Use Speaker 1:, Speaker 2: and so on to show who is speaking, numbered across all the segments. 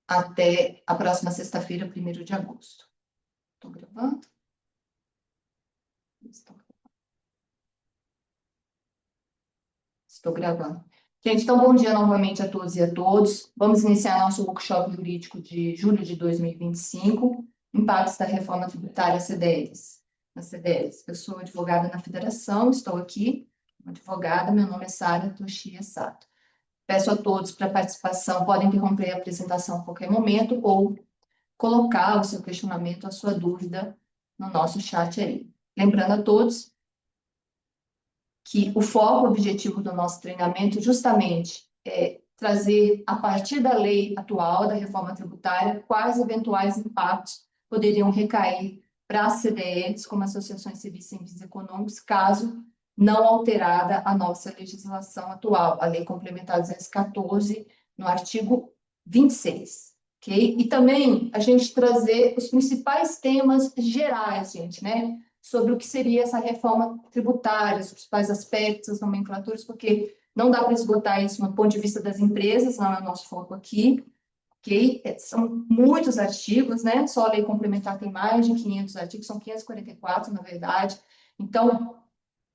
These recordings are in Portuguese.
Speaker 1: até a próxima sexta-feira, 1º de agosto. Estou gravando? Estou gravando. Gente, então, bom dia novamente a todos e a todos. Vamos iniciar nosso workshop jurídico de julho de 2025, impactos da reforma tributária CDLs. Na CDLs. Eu sou advogada na federação, estou aqui, advogada, meu nome é Sara Toshia Sato. Peço a todos para participação, podem interromper a apresentação a qualquer momento ou colocar o seu questionamento, a sua dúvida no nosso chat aí. Lembrando a todos que o foco, o objetivo do nosso treinamento justamente é trazer, a partir da lei atual, da reforma tributária, quais eventuais impactos poderiam recair para as CDLs, como associações civis sem fins econômicos, caso não alterada a nossa legislação atual, a Lei Complementar 214, no artigo 26. Okay? E também a gente trazer os principais temas gerais, gente, né? Sobre o que seria essa reforma tributária, os principais aspectos, as nomenclaturas, porque não dá para esgotar isso no ponto de vista das empresas, não é o nosso foco aqui, ok? São muitos artigos, né? Só a lei complementar tem mais de 500 artigos, são 544, na verdade. Então,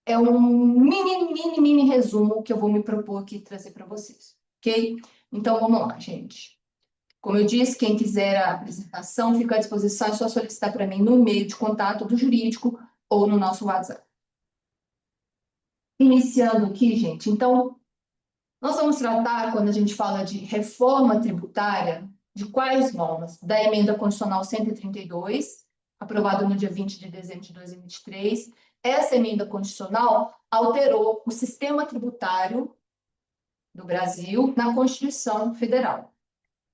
Speaker 1: é um mini resumo que eu vou me propor aqui trazer para vocês, ok? Então, vamos lá, gente. Como eu disse, quem quiser a apresentação, fica à disposição, é só solicitar para mim no e-mail de contato do jurídico ou no nosso WhatsApp. Iniciando aqui, gente, então, nós vamos tratar, quando a gente fala de reforma tributária, de quais normas? Da emenda constitucional 132, aprovada no dia 20 de dezembro de 2023. Essa emenda constitucional alterou o sistema tributário do Brasil na Constituição Federal.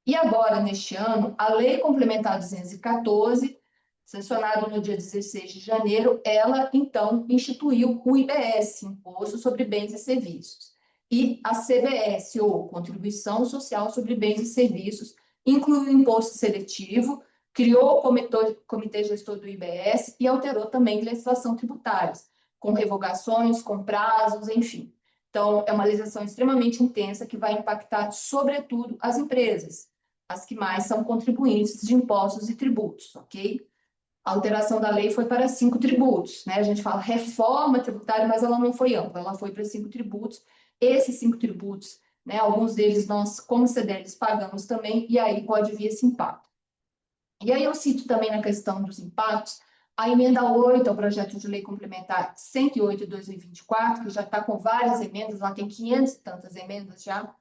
Speaker 1: E agora, neste ano, a Lei Complementar 214, sancionada no dia 16 de janeiro, ela, então, instituiu o IBS, Imposto sobre Bens e Serviços, e a CBS, ou Contribuição Social sobre Bens e Serviços, incluiu o imposto seletivo, criou o Comitê Gestor do IBS e alterou também legislação tributária, com revogações, com prazos, enfim. Então, é uma legislação extremamente intensa que vai impactar, sobretudo, as empresas, as que mais são contribuintes de impostos e tributos, ok? A alteração da lei foi para 5 tributos, né? A gente fala reforma tributária, mas ela não foi ampla, ela foi para 5 tributos. Esses 5 tributos, né? Alguns deles nós, como CDLs, pagamos também, e aí pode vir esse impacto. E aí eu cito também na questão dos impactos, a emenda 8 ao projeto de lei complementar 108 de 2024, que já está com várias emendas, lá tem 500 e tantas emendas já,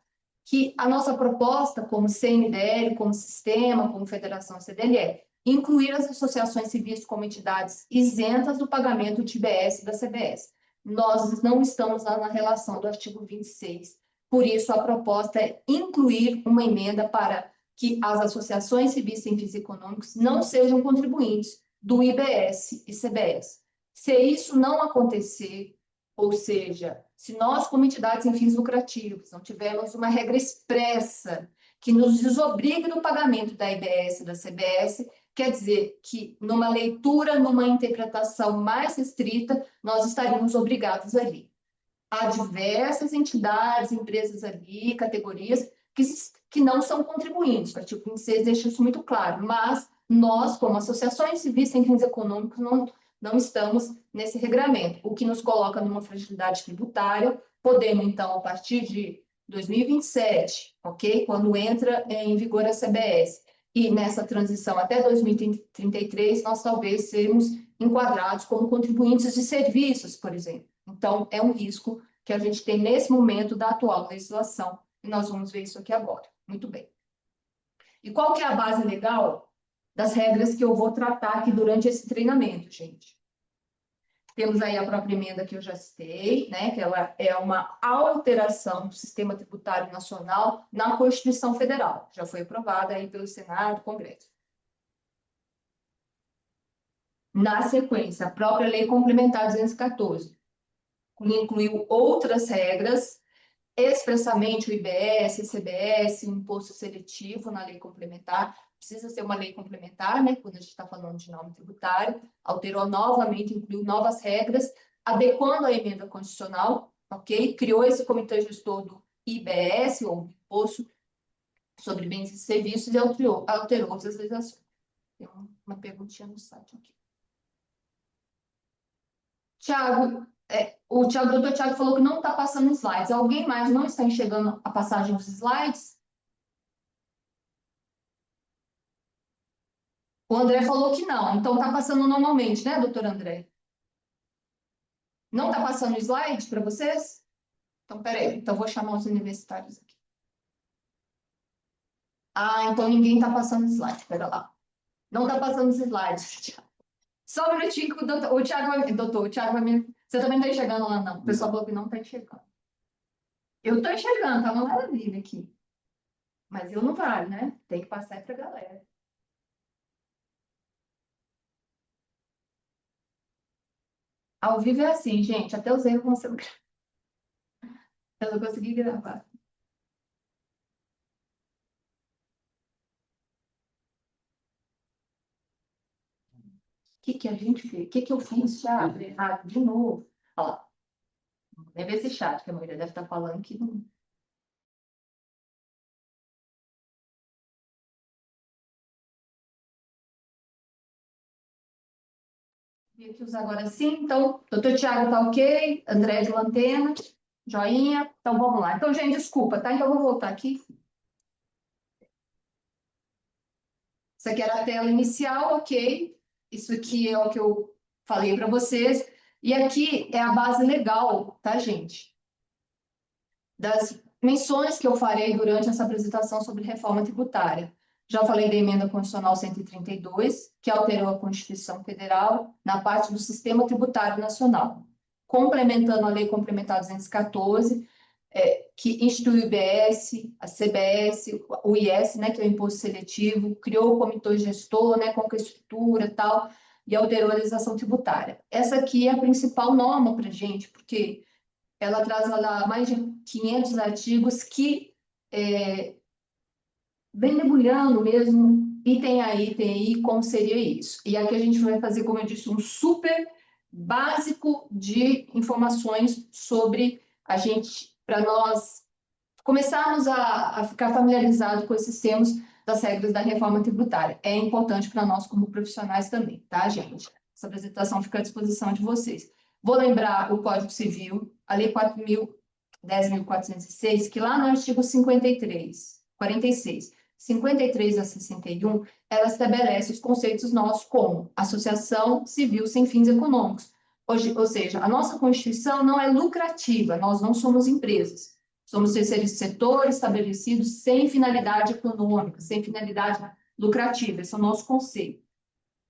Speaker 1: que a nossa proposta como CNDL, como sistema, como federação CDL é incluir as associações civis como entidades isentas do pagamento de IBS da CBS. Nós não estamos lá na relação do artigo 26, por isso a proposta é incluir uma emenda para que as associações civis sem fins econômicos não sejam contribuintes do IBS e CBS. Se isso não acontecer, ou seja, se nós, como entidades sem fins lucrativos, não tivermos uma regra expressa que nos desobrigue do pagamento da IBS e da CBS, quer dizer que, numa leitura, numa interpretação mais restrita, nós estaríamos obrigados ali. Há diversas entidades, empresas ali, categorias, que não são contribuintes. O artigo 26 deixa isso muito claro, mas nós, como associações civis sem fins econômicos, não estamos nesse regramento, o que nos coloca numa fragilidade tributária, podendo, então, a partir de 2027, ok? Quando entra em vigor a CBS, e nessa transição até 2033, nós talvez sermos enquadrados como contribuintes de serviços, por exemplo. Então, é um risco que a gente tem nesse momento da atual legislação, e nós vamos ver isso aqui agora. Muito bem. E qual que é a base legal das regras que eu vou tratar aqui durante esse treinamento, gente? Temos aí a própria emenda que eu já citei, né, que ela é uma alteração do sistema tributário nacional na Constituição Federal. Já foi aprovada aí pelo Senado, Congresso. Na sequência, a própria Lei Complementar 214, que incluiu outras regras, expressamente o IBS, CBS, o imposto seletivo na lei complementar. Precisa ser uma lei complementar, né? Quando a gente está falando de norma tributária, alterou novamente, incluiu novas regras, adequando a emenda constitucional, ok? Criou esse comitê gestor do IBS, ou imposto sobre bens e serviços e alterou as legislações. Tem uma perguntinha no site aqui. Tiago, o doutor Tiago falou que não está passando slides. Alguém mais não está enxergando a passagem dos slides? O André falou que não, então está passando normalmente, né, doutor André? Não está passando slide para vocês? Então, peraí, então vou chamar os universitários aqui. Ah, então ninguém está passando slide, espera lá. Não está passando slides, Tiago. Só um minutinho que o Tiago vai... Doutor, o Tiago vai me... Você também está enxergando lá, não? O pessoal falou que não está enxergando. Eu estou enxergando, tá uma maravilha aqui. Mas eu não vale, né? Tem que passar para a galera. Ao vivo é assim, gente. Até os erros vão ser... Eu não consegui gravar. O que que a gente fez? O que que eu fiz, Thiago? Errado de novo. Ó, nem ver esse chat, que a maioria deve estar falando que não... Vou aqui usar agora sim. Então, doutor Tiago tá ok, André de Lantena, joinha. Então, vamos lá. Então, gente, desculpa, tá? Então, eu vou voltar aqui. Isso aqui era a tela inicial, ok. Isso aqui é o que eu falei para vocês. E aqui é a base legal, tá, gente? Das menções que eu farei durante essa apresentação sobre reforma tributária. Já falei da emenda constitucional 132, que alterou a Constituição Federal na parte do sistema tributário nacional, complementando a Lei Complementar 214, que instituiu o IBS, a CBS, o IS, né, que é o Imposto Seletivo, criou o Comitê Gestor, né, com a estrutura e tal, e alterou a legislação tributária. Essa aqui é a principal norma para a gente, porque ela traz lá mais de 500 artigos que vem debulhando mesmo, item a item aí, como seria isso. E aqui a gente vai fazer, como eu disse, um super básico de informações sobre a gente, para nós começarmos a ficar familiarizados com esses termos das regras da reforma tributária. É importante para nós como profissionais também, tá, gente? Essa apresentação fica à disposição de vocês. Vou lembrar o Código Civil, a Lei 10.406, que lá no artigo 53, 46, 53 a 61, ela estabelece os conceitos nossos como associação civil sem fins econômicos. Ou seja, a nossa Constituição não é lucrativa, nós não somos empresas. Somos terceiros setores estabelecidos sem finalidade econômica, sem finalidade lucrativa. Esse é o nosso conceito.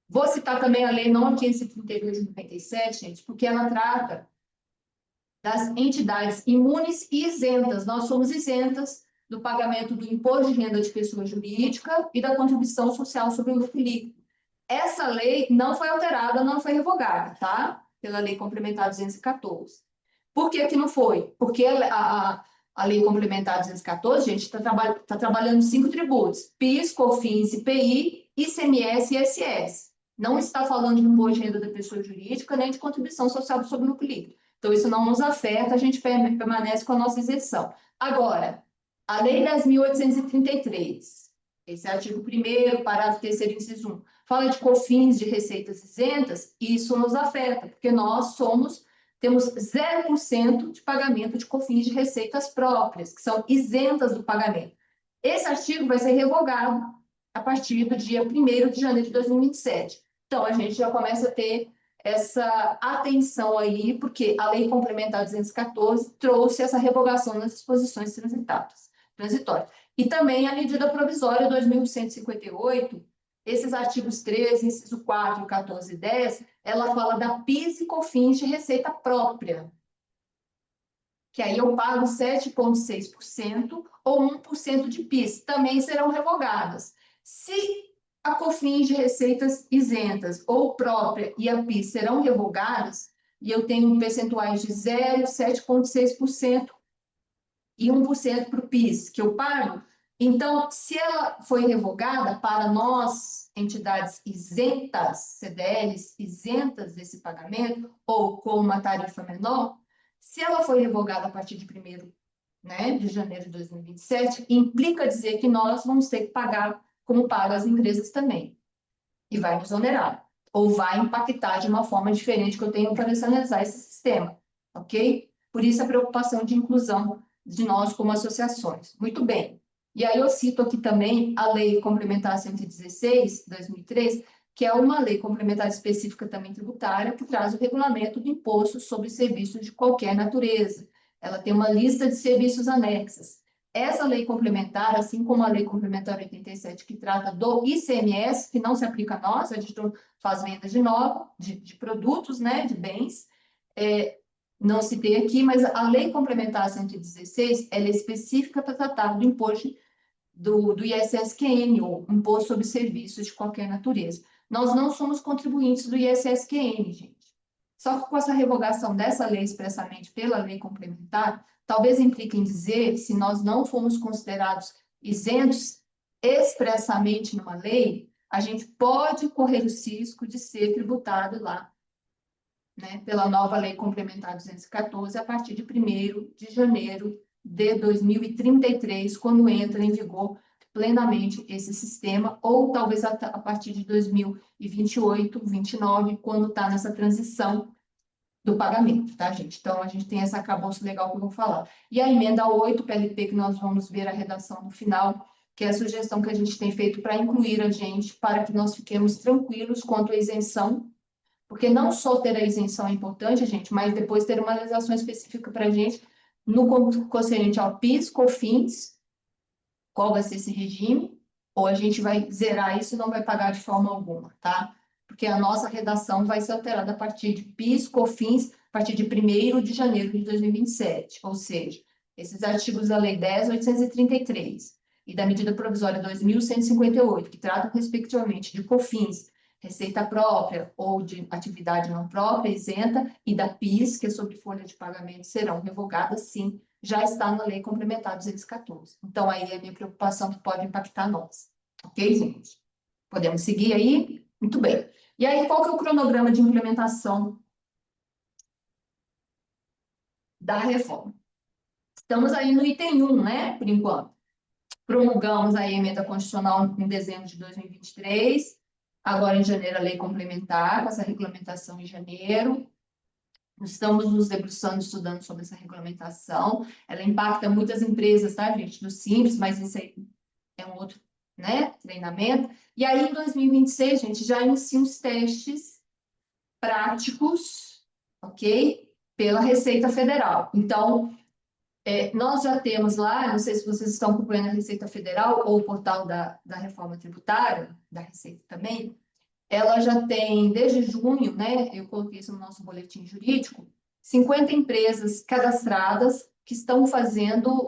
Speaker 1: Vou citar também a Lei nº 532 de 97, gente, porque ela trata das entidades imunes e isentas. Nós somos isentas do pagamento do imposto de renda de pessoa jurídica e da contribuição social sobre o lucro líquido. Essa lei não foi alterada, não foi revogada, tá? Pela Lei Complementar 214. Por que que não foi? Porque a Lei Complementar 214, gente, está trabalhando 5 tributos: PIS, COFINS, IPI, ICMS e ISS. Não está falando de imposto de renda da pessoa jurídica, nem de contribuição social sobre o lucro líquido. Então, isso não nos afeta, a gente permanece com a nossa isenção. Agora, a Lei 10.833, esse é o artigo 1º, parágrafo 3º, inciso 1, fala de COFINS, de receitas isentas, e isso nos afeta, porque nós temos 0% de pagamento de COFINS de receitas próprias, que são isentas do pagamento. Esse artigo vai ser revogado a partir do dia 1º de janeiro de 2027. Então, a gente já começa a ter essa atenção aí, porque a Lei Complementar 214 trouxe essa revogação nas disposições transitórias. E também a medida provisória 2158, esses artigos 13, inciso 4, 14 e 10, ela fala da PIS e COFINS de receita própria, que aí eu pago 7,6% ou 1% de PIS, também serão revogadas. Se a COFINS de receitas isentas ou própria e a PIS serão revogadas, e eu tenho percentuais de 0, 7,6% e 1% para o PIS que eu pago, então, se ela foi revogada para nós, entidades isentas, CDLs, isentas desse pagamento, ou com uma tarifa menor, se ela foi revogada a partir de 1º, né, de janeiro de 2027, implica dizer que nós vamos ter que pagar como pagam as empresas também, e vai nos onerar, ou vai impactar de uma forma diferente que eu tenho para nacionalizar esse sistema, ok? Por isso a preocupação de inclusão de nós como associações. Muito bem. E aí eu cito aqui também a Lei Complementar 116, 2003, que é uma lei complementar específica também tributária, que traz o regulamento do imposto sobre serviços de qualquer natureza. Ela tem uma lista de serviços anexas. Essa lei complementar, assim como a lei complementar 87, que trata do ICMS, que não se aplica a nós, a gente faz venda de novo, de produtos, né, de bens, não citei aqui, mas a lei complementar 116, ela é específica para tratar do imposto do ISSQN, ou Imposto sobre Serviços de Qualquer Natureza. Nós não somos contribuintes do ISSQN, gente. Só que com essa revogação dessa lei expressamente pela lei complementar, talvez implique em dizer, se nós não formos considerados isentos expressamente numa lei, a gente pode correr o risco de ser tributado lá, né, pela nova lei complementar 214, a partir de 1º de janeiro de 2033, quando entra em vigor plenamente esse sistema, ou talvez a partir de 2028, 29, quando está nessa transição do pagamento, tá, gente? Então, a gente tem esse arcabouço legal que eu vou falar. E a emenda 8, PLP, que nós vamos ver a redação no final, que é a sugestão que a gente tem feito para incluir a gente, para que nós fiquemos tranquilos quanto à isenção, porque não só ter a isenção é importante, gente, mas depois ter uma legislação específica para a gente no concernente ao PIS, COFINS, qual vai ser esse regime, ou a gente vai zerar isso e não vai pagar de forma alguma, tá? Porque a nossa redação vai ser alterada a partir de PIS, COFINS, a partir de 1º de janeiro de 2027, ou seja, esses artigos da Lei 10.833 e da medida provisória 2.158, que tratam respectivamente de COFINS, receita própria ou de atividade não própria, isenta, e da PIS, que é sobre folha de pagamento, serão revogadas, sim, já está na Lei Complementar 214. Então, aí é a minha preocupação que pode impactar nós. Ok, gente? Podemos seguir aí? Muito bem. E aí, qual que é o cronograma de implementação da reforma? Estamos aí no item 1, né, por enquanto. Promulgamos a emenda constitucional em dezembro de 2023, agora em janeiro a lei complementar, com essa regulamentação em janeiro. Estamos nos debruçando, estudando sobre essa regulamentação. Ela impacta muitas empresas, tá, gente, do Simples, mas isso aí é um outro, né, treinamento. E aí, em 2026, gente, já inicia os testes práticos, ok? Pela Receita Federal. Então, nós já temos lá, não sei se vocês estão acompanhando a Receita Federal ou o portal da Reforma Tributária, da Receita também, ela já tem, desde junho, né, eu coloquei isso no nosso boletim jurídico, 50 empresas cadastradas que estão fazendo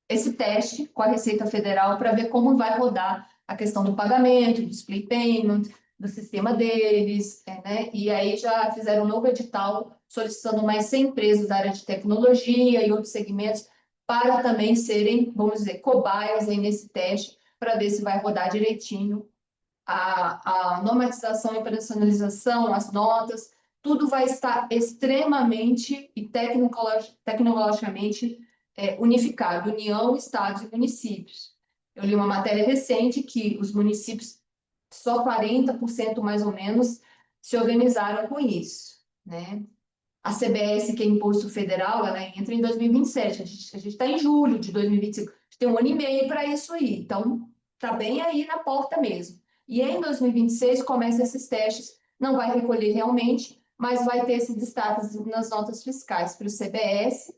Speaker 1: esse teste com a Receita Federal para ver como vai rodar a questão do pagamento, do split payment, do sistema deles, né? E aí já fizeram um novo edital solicitando mais 100 empresas da área de tecnologia e outros segmentos para também serem, vamos dizer, cobaias aí nesse teste para ver se vai rodar direitinho a normatização e operacionalização, as notas, tudo vai estar extremamente e tecnologicamente unificado, União, Estados e municípios. Eu li uma matéria recente que os municípios, só 40% mais ou menos, se organizaram com isso, né? A CBS, que é imposto federal, ela entra em 2027, a gente está em julho de 2025, a gente tem um ano e meio para isso aí, então está bem aí na porta mesmo. E em 2026 começa esses testes, não vai recolher realmente, mas vai ter esse destaque nas notas fiscais para o CBS,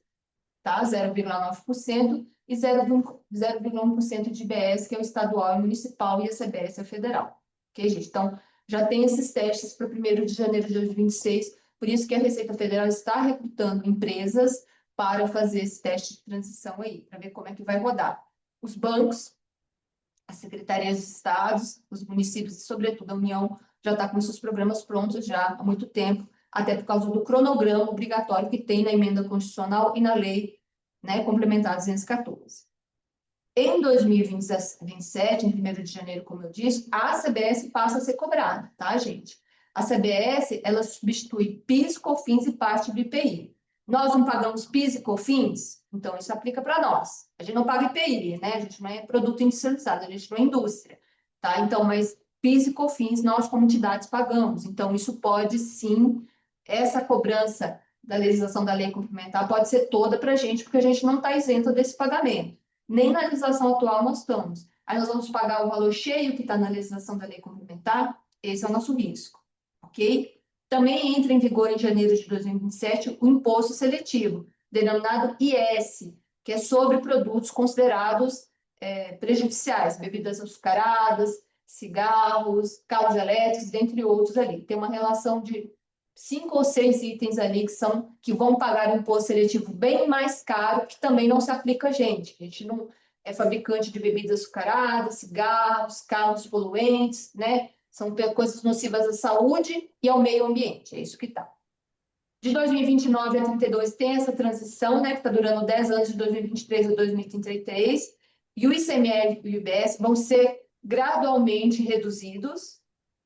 Speaker 1: tá? 0,9%, e 0,1% de IBS, que é o estadual e municipal, e a CBS é federal. Ok, gente? Então, já tem esses testes para 1º de janeiro de 2026, por isso que a Receita Federal está recrutando empresas para fazer esse teste de transição aí, para ver como é que vai rodar. Os bancos, as secretarias de estados, os municípios e, sobretudo, a União já está com seus programas prontos já há muito tempo, até por causa do cronograma obrigatório que tem na emenda constitucional e na lei, né, complementar 214. Em 2027, em 1º de janeiro, como eu disse, a CBS passa a ser cobrada, tá, gente? A CBS, ela substitui PIS, COFINS e parte do IPI. Nós não pagamos PIS e COFINS, então isso aplica para nós. A gente não paga IPI, né? A gente não é produto industrializado, a gente não é indústria, tá? Então, mas PIS e COFINS nós como entidades pagamos. Então, isso pode sim, essa cobrança da legislação da lei complementar pode ser toda para a gente, porque a gente não está isento desse pagamento. Nem na legislação atual nós estamos. Aí nós vamos pagar o valor cheio que está na legislação da lei complementar, esse é o nosso risco, ok? Também entra em vigor em janeiro de 2027 o imposto seletivo, denominado IS, que é sobre produtos considerados prejudiciais, bebidas açucaradas, cigarros, carros elétricos, dentre outros ali. Tem uma relação de 5 ou 6 itens ali que vão pagar um imposto seletivo bem mais caro, que também não se aplica a gente. A gente não é fabricante de bebidas açucaradas, cigarros, carros poluentes, né? São coisas nocivas à saúde e ao meio ambiente, é isso que está. De 2029 a 32 tem essa transição, né, que está durando 10 anos, de 2023 a 2033, e o ICMS e o IBS vão ser gradualmente reduzidos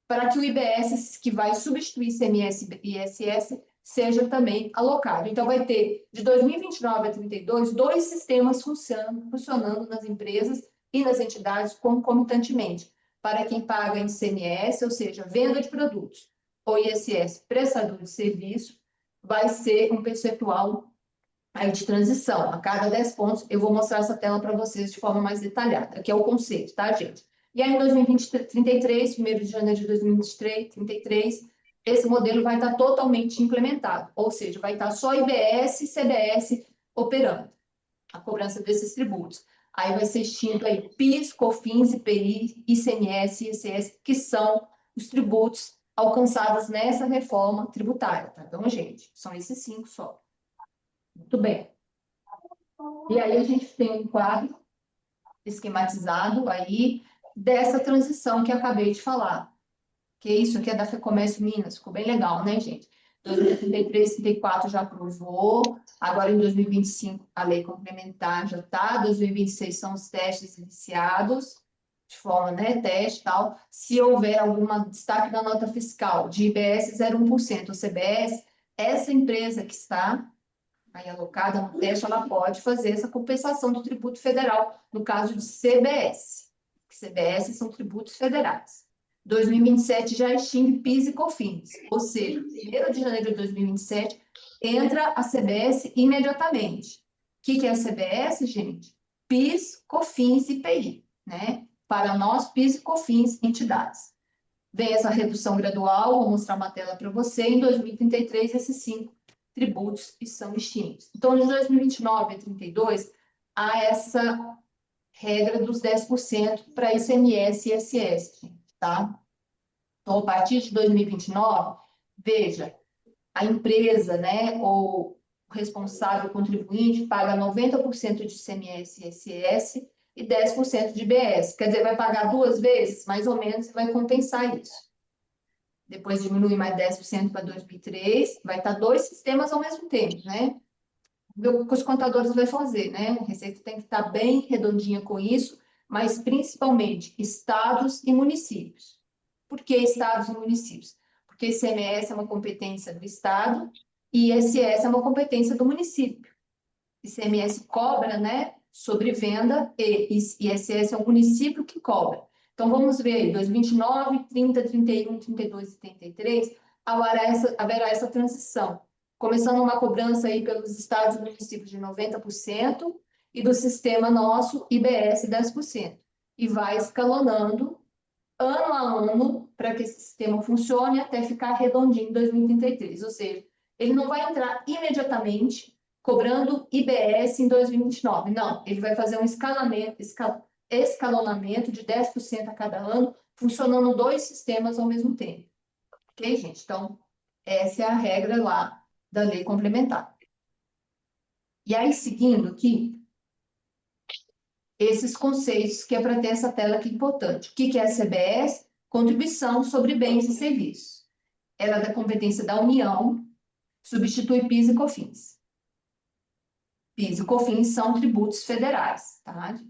Speaker 1: para que o IBS, que vai substituir ICMS e ISS, seja também alocado. Então, vai ter, de 2029 a 32, dois sistemas funcionando nas empresas e nas entidades concomitantemente. Para quem paga em ICMS, ou seja, venda de produtos, ou ISS, prestador de serviço, vai ser um percentual aí de transição. A cada 10 pontos, eu vou mostrar essa tela para vocês de forma mais detalhada, que é o conceito, tá, gente? E aí, em 2033, 1º de janeiro de 2023, 33, esse modelo vai estar totalmente implementado, ou seja, vai estar só IBS e CBS operando a cobrança desses tributos. Aí vai ser extinto aí PIS, COFINS, IPI, ICMS e ICS, que são os tributos alcançados nessa reforma tributária, tá? Então, gente, são esses 5 só. Muito bem. E aí a gente tem um quadro esquematizado aí dessa transição que eu acabei de falar. Que isso aqui é da FEComércio Minas, ficou bem legal, né, gente? 2033, 34 já aprovou, agora em 2025 a lei complementar já está, 2026 são os testes iniciados, de forma, né, teste e tal. Se houver algum destaque na nota fiscal de IBS 0,1% ou CBS, essa empresa que está aí alocada no teste, ela pode fazer essa compensação do tributo federal, no caso de CBS. CBS são tributos federais. 2027 já extingue PIS e COFINS, ou seja, 1º de janeiro de 2027 entra a CBS imediatamente. O que é a CBS, gente? PIS, COFINS e IPI, né? Para nós, PIS e COFINS entidades. Vem essa redução gradual, vou mostrar uma tela para você, em 2033 esses 5 tributos e são extintos. Então, de 2029 a 32, há essa regra dos 10% para ICMS e ISS, tá? Então, a partir de 2029, veja, a empresa, né, ou o responsável contribuinte paga 90% de ICMS e ISS e 10% de IBS. Quer dizer, vai pagar 2 vezes, mais ou menos, e vai compensar isso. Depois diminui mais 10% para 2003, vai estar 2 sistemas ao mesmo tempo, né? O que os contadores vão fazer, né? A Receita tem que estar bem redondinha com isso, mas principalmente estados e municípios. Por que estados e municípios? Porque ICMS é uma competência do estado e ISS é uma competência do município. ICMS cobra, né, sobre venda e ISS é o município que cobra. Então, vamos ver aí, 2029, 30, 31, 32 e 33, haverá essa transição. Começando uma cobrança aí pelos estados e municípios de 90% e do sistema nosso, IBS, 10%. E vai escalonando ano a ano para que esse sistema funcione até ficar redondinho em 2033. Ou seja, ele não vai entrar imediatamente cobrando IBS em 2029. Não, ele vai fazer um escalonamento de 10% a cada ano, funcionando 2 sistemas ao mesmo tempo. Ok, gente? Então, essa é a regra lá da lei complementar. E aí, seguindo aqui, esses conceitos, que é para ter essa tela aqui importante. O que é a CBS? Contribuição sobre bens e serviços. Ela é da competência da União, substitui PIS e COFINS. PIS e COFINS são tributos federais, tá?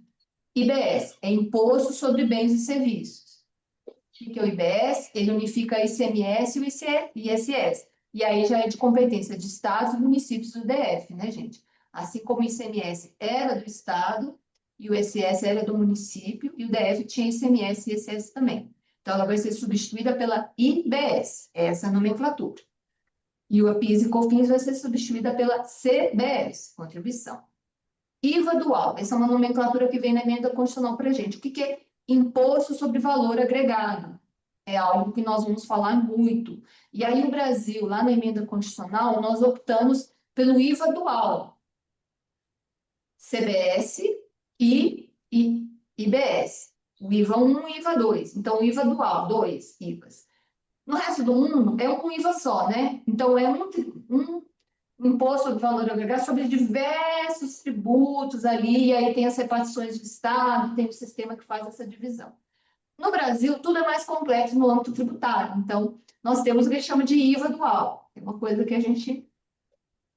Speaker 1: IBS é Imposto sobre Bens e Serviços. O que é o IBS? Ele unifica ICMS e o ISS. E aí já é de competência de estados e municípios do DF, né, gente? Assim como o ICMS era do estado e o ISS era do município, e o DF tinha ICMS e ISS também. Então, ela vai ser substituída pela IBS, essa é a nomenclatura. E o PIS e COFINS vai ser substituída pela CBS, contribuição. IVA dual, essa é uma nomenclatura que vem na emenda constitucional para a gente. O que é imposto sobre valor agregado? É algo que nós vamos falar muito. E aí, o Brasil, lá na emenda constitucional, nós optamos pelo IVA dual, CBS e IBS. O IVA 1 e IVA 2. Então, o IVA dual, dois IVAs. No resto do mundo, é um IVA só, né? Então, é um imposto sobre valor agregado sobre diversos tributos ali, e aí tem as repartições do Estado, tem o sistema que faz essa divisão. No Brasil, tudo é mais complexo no âmbito tributário. Então, nós temos o que chama de IVA dual, é uma coisa que a gente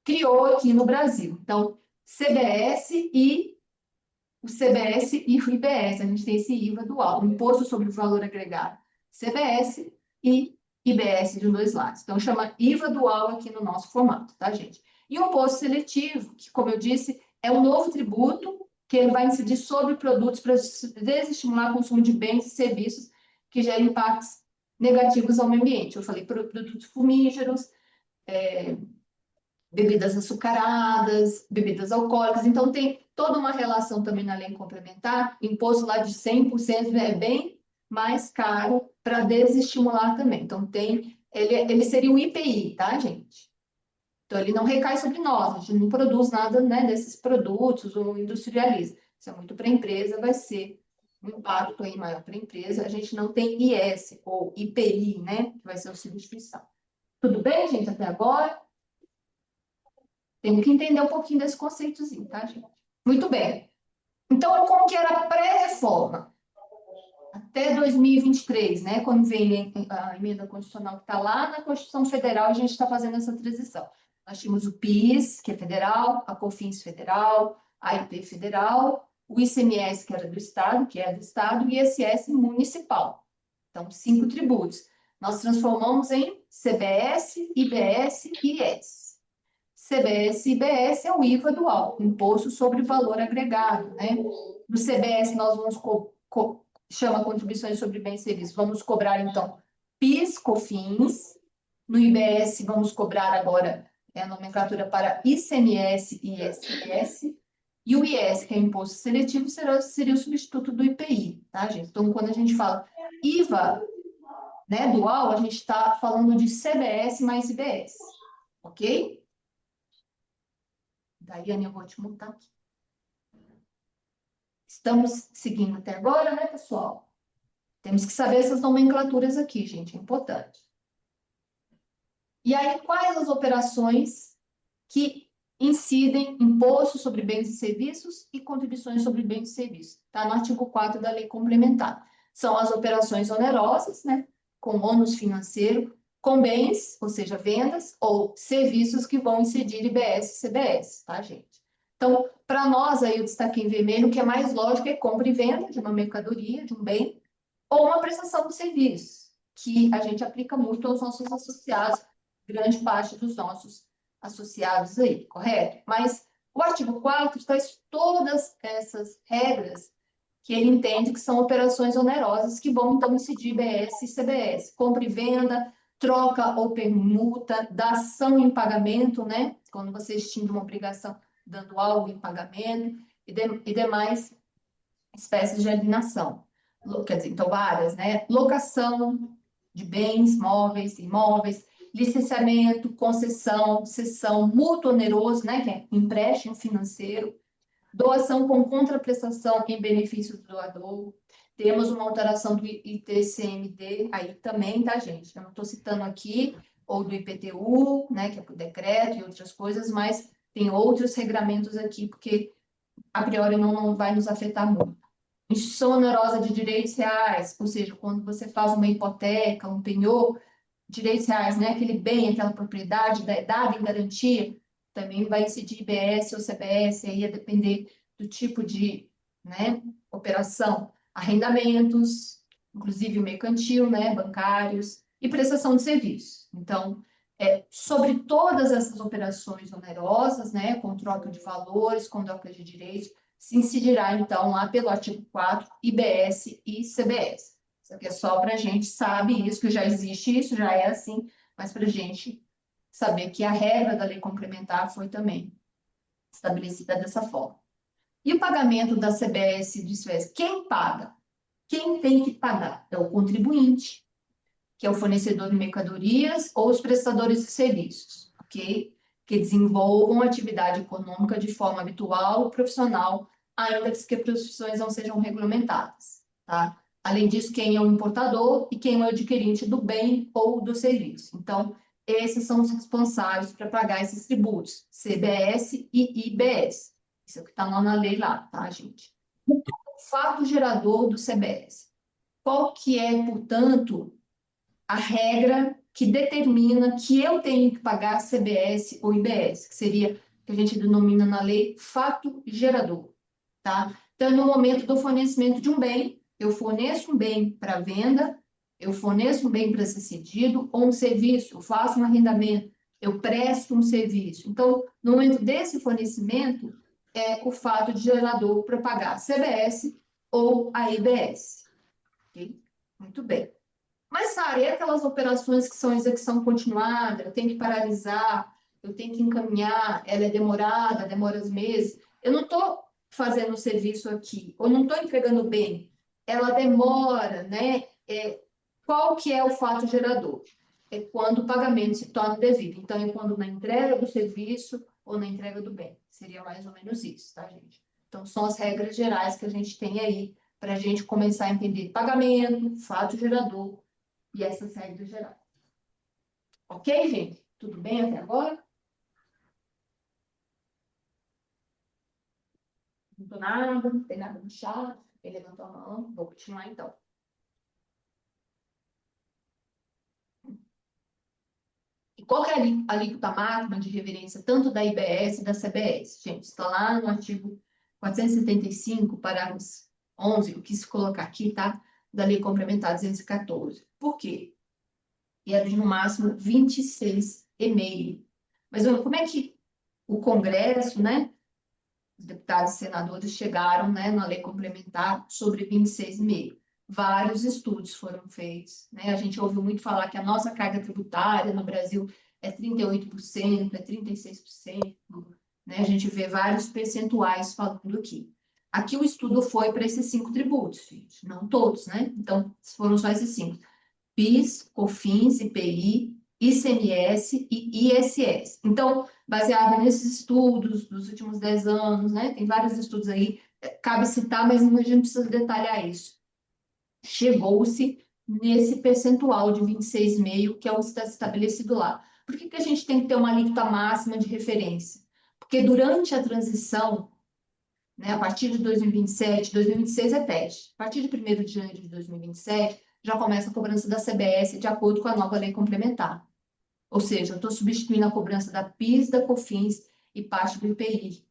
Speaker 1: criou aqui no Brasil. Então, CBS e o CBS e o IBS, a gente tem esse IVA dual, o Imposto sobre o Valor Agregado, CBS e IBS de dois lados. Então, chama IVA dual aqui no nosso formato, tá, gente? E o imposto seletivo, que, como eu disse, é um novo tributo que ele vai incidir sobre produtos para desestimular o consumo de bens e serviços que geram impactos negativos ao meio ambiente. Eu falei produtos fumígeros, bebidas açucaradas, bebidas alcoólicas. Então, tem toda uma relação também na lei complementar. Imposto lá de 100% é bem mais caro para desestimular também. Então, ele seria o IPI, tá, gente? Então, ele não recai sobre nós, a gente não produz nada, né, desses produtos ou industrializa. Isso é muito para a empresa, vai ser um impacto aí maior para a empresa. A gente não tem IS ou IPI, né, que vai ser a substituição. Tudo bem, gente, até agora? Temos que entender um pouquinho desse conceitozinho, tá, gente? Muito bem. Então, como que era a pré-reforma? Até 2023, né? Quando vem a emenda constitucional que está lá na Constituição Federal, a gente está fazendo essa transição. Nós tínhamos o PIS, que é federal, a COFINS federal, a IP federal, o ICMS, que era do Estado, que é do Estado, e o ISS municipal. Então, 5 tributos. Nós transformamos em CBS, IBS e IS. CBS e IBS é o IVA dual, Imposto sobre Valor Agregado, né? No CBS, nós vamos, chama Contribuições sobre Bens e Serviços, vamos cobrar, então, PIS, COFINS. No IBS, vamos cobrar agora a nomenclatura para ICMS e ISS. E o IS, que é Imposto Seletivo, seria o substituto do IPI, tá, gente? Então, quando a gente fala IVA, né, dual, a gente está falando de CBS mais IBS, ok? Daiane, eu vou te mutar aqui. Estamos seguindo até agora, né, pessoal? Temos que saber essas nomenclaturas aqui, gente, é importante. E aí, quais as operações que incidem imposto sobre bens e serviços e contribuições sobre bens e serviços? Está no artigo 4 da Lei Complementar. São as operações onerosas, né, com ônus financeiro, com bens, ou seja, vendas, ou serviços que vão incidir IBS e CBS, tá, gente? Então, para nós, aí eu destaquei em vermelho, o que é mais lógico é compra e venda de uma mercadoria, de um bem, ou uma prestação de serviço, que a gente aplica muito aos nossos associados, grande parte dos nossos associados aí, correto? Mas o artigo 4 traz todas essas regras que ele entende que são operações onerosas que vão, então, incidir IBS e CBS. Compra e venda, troca ou permuta, dação em pagamento, né? Quando você extingue uma obrigação dando algo em pagamento e demais espécies de alienação. Quer dizer, então, várias, né? Locação de bens, móveis, imóveis, licenciamento, concessão, cessão, mútuo oneroso, né? Que é empréstimo financeiro, doação com contraprestação em benefício do doador. Temos uma alteração do ITCMD aí também, tá, gente? Eu não estou citando aqui, ou do IPTU, né, que é por decreto e outras coisas, mas tem outros regramentos aqui, porque a priori não vai nos afetar muito. Instituição onerosa de direitos reais, ou seja, quando você faz uma hipoteca, um penhor, direitos reais, né? Aquele bem, aquela propriedade dada em garantia, também vai incidir IBS ou CBS, aí a depender do tipo de, né, operação. Arrendamentos, inclusive mercantil, né, bancários, e prestação de serviço. Então, sobre todas essas operações onerosas, né, com troca de valores, com troca de direitos, se incidirá, então, lá pelo artigo 4, IBS e CBS. Isso aqui é só para a gente sabe isso, que já existe isso, já é assim, mas para a gente saber que a regra da lei complementar foi também estabelecida dessa forma. E o pagamento da CBS e do ICMS, quem paga? Quem tem que pagar? É o contribuinte, que é o fornecedor de mercadorias ou os prestadores de serviços, ok? Que desenvolvam atividade econômica de forma habitual ou profissional, ainda que as profissões não sejam regulamentadas, tá? Além disso, quem é o importador e quem é o adquirente do bem ou do serviço. Então, esses são os responsáveis para pagar esses tributos, CBS e IBS. Isso é o que está lá na lei lá, tá, gente? O fato gerador do CBS. Qual que é, portanto, a regra que determina que eu tenho que pagar CBS ou IBS, que seria o que a gente denomina na lei fato gerador, tá? Então, no momento do fornecimento de um bem, eu forneço um bem para venda, eu forneço um bem para ser cedido, ou um serviço, eu faço um arrendamento, eu presto um serviço. Então, no momento desse fornecimento, é o fato de gerador para pagar a CBS ou a IBS. Ok? Muito bem. Mas, Sara, e aquelas operações que são execução continuada, eu tenho que paralisar, eu tenho que encaminhar, ela é demorada, demora os meses. Eu não estou fazendo o serviço aqui, ou não estou entregando bem. Ela demora, né? Qual que é o fato gerador? É quando o pagamento se torna devido. Então, é quando na entrega do serviço ou na entrega do bem. Seria mais ou menos isso, tá, gente? Então, são as regras gerais que a gente tem aí para a gente começar a entender pagamento, fato gerador e essas regras gerais. Ok, gente? Tudo bem até agora? Não tô nada, não tem nada no chat. Ele levantou a mão. Vou continuar então. E qual que é a alíquota máxima de referência tanto da IBS e da CBS? Gente, está lá no artigo 475, parágrafos 11, eu quis colocar aqui, tá? Da Lei Complementar 214. Por quê? E é de no máximo 26,5. Mas como é que o Congresso, né? Os deputados e senadores chegaram, né, na lei complementar sobre 26,5. Vários estudos foram feitos, né? A gente ouviu muito falar que a nossa carga tributária no Brasil é 38%, é 36%, né? A gente vê vários percentuais falando aqui. Aqui o estudo foi para esses 5 tributos, gente, não todos, né? Então, foram só esses 5. PIS, COFINS, IPI, ICMS e ISS. Então, baseado nesses estudos dos últimos 10 anos, né? Tem vários estudos aí, cabe citar, mas a gente precisa detalhar isso. Chegou-se nesse percentual de 26,5, que é o que está estabelecido lá. Por que a gente tem que ter uma alíquota máxima de referência? Porque durante a transição, né, a partir de 2027, 2026 é teste. A partir de 1º de janeiro de 2027, já começa a cobrança da CBS de acordo com a nova lei complementar. Ou seja, eu estou substituindo a cobrança da PIS, da COFINS e parte do IPI.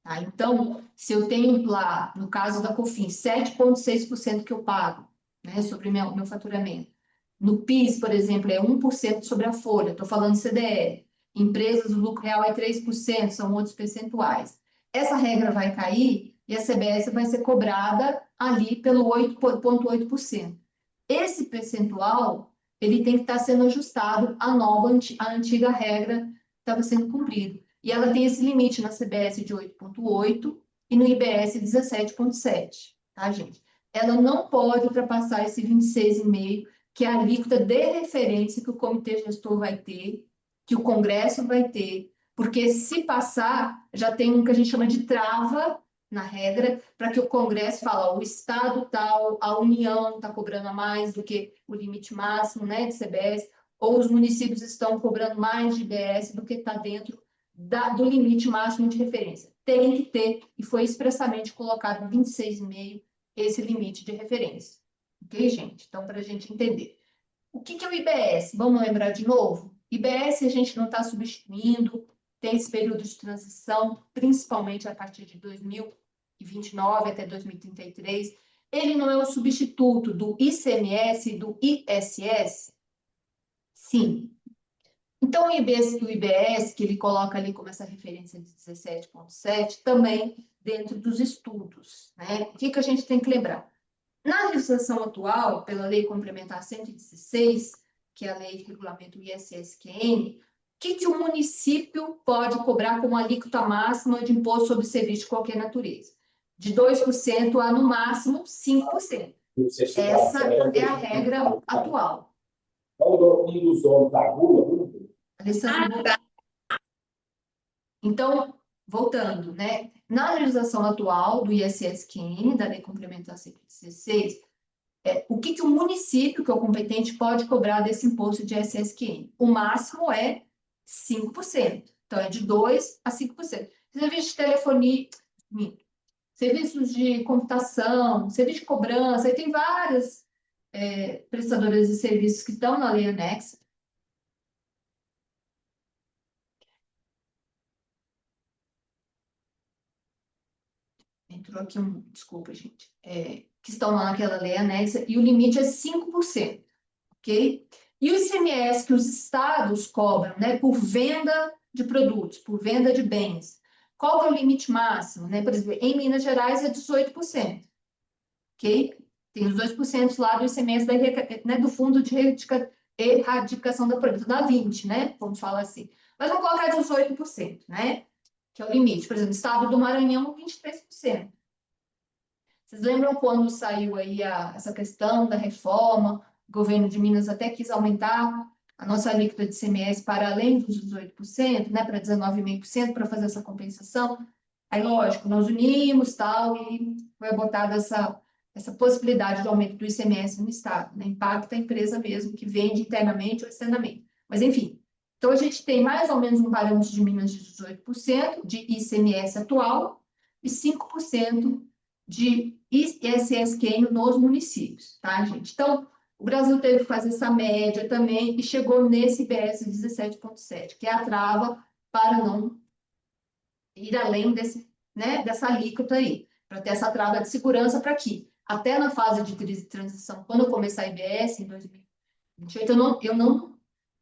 Speaker 1: Tá? Então, se eu tenho lá, no caso da COFINS, 7,6% que eu pago, né, sobre meu faturamento. No PIS, por exemplo, é 1% sobre a folha, estou falando CDE. Empresas, o lucro real é 3%, são outros percentuais. Essa regra vai cair e a CBS vai ser cobrada ali pelo 8,8%. Esse percentual, ele tem que estar sendo ajustado à à antiga regra que estava sendo cumprida. E ela tem esse limite na CBS de 8,8 e no IBS 17,7, tá, gente? Ela não pode ultrapassar esse 26,5, que é a alíquota de referência que o comitê gestor vai ter, que o Congresso vai ter, porque se passar, já tem um que a gente chama de trava na regra, para que o Congresso fale, o Estado tal, a União está cobrando a mais do que o limite máximo, né, de CBS, ou os municípios estão cobrando mais de IBS do que está dentro do limite máximo de referência. Tem que ter, e foi expressamente colocado 26,5 esse limite de referência. Ok, gente? Então, para a gente entender. O que é o IBS? Vamos lembrar de novo? IBS a gente não está substituindo, tem esse período de transição, principalmente a partir de 2029 até 2033. Ele não é o substituto do ICMS e do ISS? Sim, Então, o IBS, que ele coloca ali como essa referência de 17,7, também dentro dos estudos, né? O que a gente tem que lembrar? Na legislação atual, pela Lei Complementar 116, que é a lei que regulamenta o ISSQN, o que o município pode cobrar como alíquota máxima de imposto sobre serviço de qualquer natureza? De 2% a, no máximo, 5%. Essa é a regra atual.
Speaker 2: Um dos donos da Gula.
Speaker 1: Alessandro. Então, voltando, né? Na legislação atual do ISSQN, da Lei Complementar 116, o que o município, que é o competente, pode cobrar desse imposto de ISSQN? O máximo é 5%. Então, é de 2% a 5%. Serviços de telefonia, serviços de computação, serviço de cobrança, aí tem várias prestadoras de serviços que estão na lei anexa. Entrou aqui desculpa, gente, que estão lá naquela lei anexa, e o limite é 5%, ok? E o ICMS que os estados cobram, né, por venda de produtos, por venda de bens, qual é o limite máximo, né? Por exemplo, em Minas Gerais é 18%, ok? Tem os 2% lá do ICMS né, do Fundo de Erradicação da Pobreza, da 20%, né? Vamos falar assim. Mas vamos colocar 18%, né? Que é o limite. Por exemplo, o estado do Maranhão, 23%. Vocês lembram quando saiu aí essa questão da reforma? O governo de Minas até quis aumentar a nossa alíquota de ICMS para além dos 18%, né, para 19,5% para fazer essa compensação. Aí, lógico, nós unimos tal e foi botada essa possibilidade de aumento do ICMS no estado, né? Impacta a empresa mesmo que vende internamente ou externamente. Mas, enfim, então a gente tem mais ou menos um parâmetro de Minas de 18% de ICMS atual e 5% de ISSQN nos municípios, tá, gente? Então, o Brasil teve que fazer essa média também e chegou nesse IBS 17,7, que é a trava para não ir além dessa alíquota aí, para ter essa trava de segurança para que, até na fase de transição, quando começar a IBS, em 2028, eu não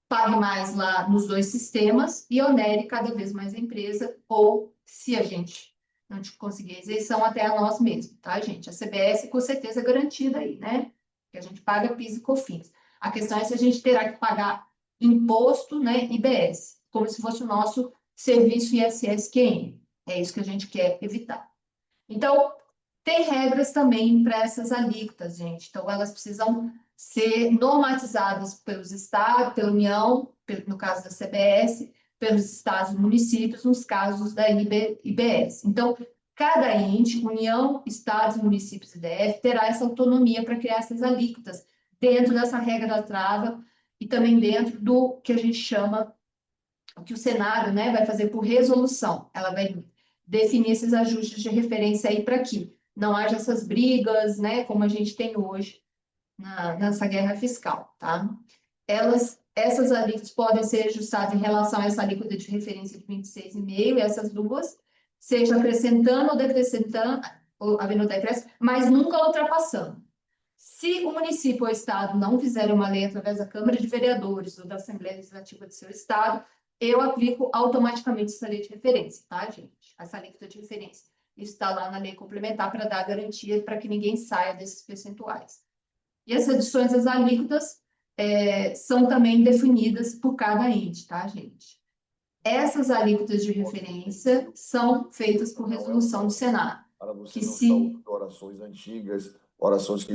Speaker 1: pague mais lá nos dois sistemas e onere cada vez mais a empresa, ou se a gente não conseguir a isenção, até a nós mesmos, tá, gente? A CBS com certeza é garantida aí, né? Que a gente paga PIS e COFINS. A questão é se a gente terá que pagar imposto, né, IBS, como se fosse o nosso serviço ISSQN. É isso que a gente quer evitar. Então, tem regras também para essas alíquotas, gente. Então, elas precisam ser normatizadas pelos estados, pela União, no caso da CBS, pelos estados e municípios, nos casos da IBS. Então, cada ente, União, estados, municípios e DF, terá essa autonomia para criar essas alíquotas dentro dessa regra da trava e também dentro do que a gente chama, o que o Senado, né, vai fazer por resolução. Ela vai definir esses ajustes de referência aí para que não haja essas brigas, né, como a gente tem hoje nessa guerra fiscal, tá? Essas alíquotas podem ser ajustadas em relação a essa alíquota de referência de 26,5, essas duas, seja acrescentando ou decrescentando, ou havendo decréscimo, mas nunca ultrapassando. Se o município ou o estado não fizer uma lei através da Câmara de Vereadores ou da Assembleia Legislativa do seu estado, eu aplico automaticamente essa lei de referência, tá, gente? Essa alíquota de referência. Isso está lá na lei complementar para dar garantia para que ninguém saia desses percentuais. E essas adições às alíquotas são também definidas por cada ente, tá, gente? Essas alíquotas de referência são feitas por resolução do Senado.
Speaker 2: Para você
Speaker 1: que
Speaker 2: não
Speaker 1: se
Speaker 2: orações antigas, orações que...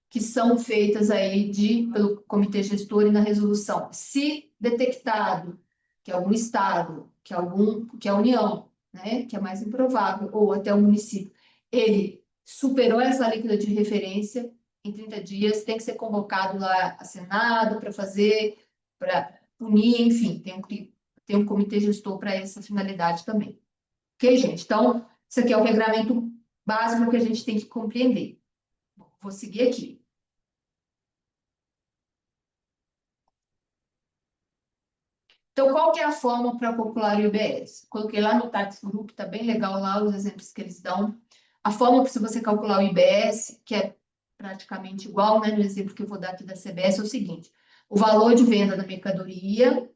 Speaker 1: que são feitas aí pelo comitê gestor e na resolução. Se detectado que algum estado, que a União, né, que é mais improvável, ou até o município, ele superou essa alíquota de referência, em 30 dias tem que ser convocado lá a Senado para punir, enfim, tem um comitê gestor para essa finalidade também. Ok, gente? Então, isso aqui é o regramento básico que a gente tem que compreender. Vou seguir aqui. Então, qual que é a forma para calcular o IBS? Coloquei lá no Tax Group, está bem legal lá os exemplos que eles dão. A forma para você calcular o IBS, que é praticamente igual, né, no exemplo que eu vou dar aqui da CBS, é o seguinte. o valor de venda da mercadoria,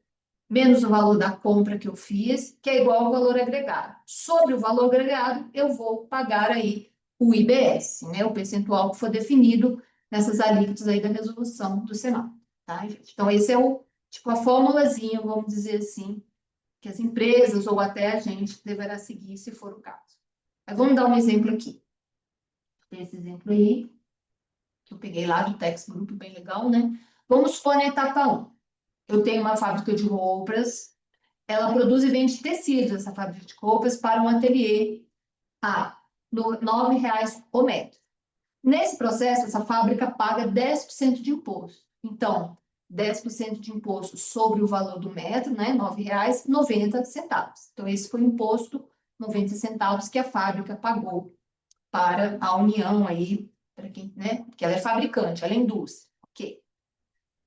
Speaker 1: menos o valor da compra que eu fiz, que é igual ao valor agregado. Sobre o valor agregado, eu vou pagar aí o IBS, né? O percentual que for definido nessas alíquotas aí da resolução do Senado, tá, gente? Então, esse é tipo, a formulazinha, vamos dizer assim, que as empresas ou até a gente deverá seguir, se for o caso. Mas vamos dar um exemplo aqui. Tem esse exemplo aí, que eu peguei lá do Tex Group, bem legal, né? Vamos supor na etapa 1. Eu tenho uma fábrica de roupas, ela produz e vende tecidos, essa fábrica de roupas, para um ateliê a R$ 9 o metro. Nesse processo, essa fábrica paga 10% de imposto. Então, 10% de imposto sobre o valor do metro, né? R$ 9,90. Então, esse foi o imposto 90 centavos que a fábrica pagou para a União aí, para quem, né? Porque ela é fabricante, ela é indústria. Ok.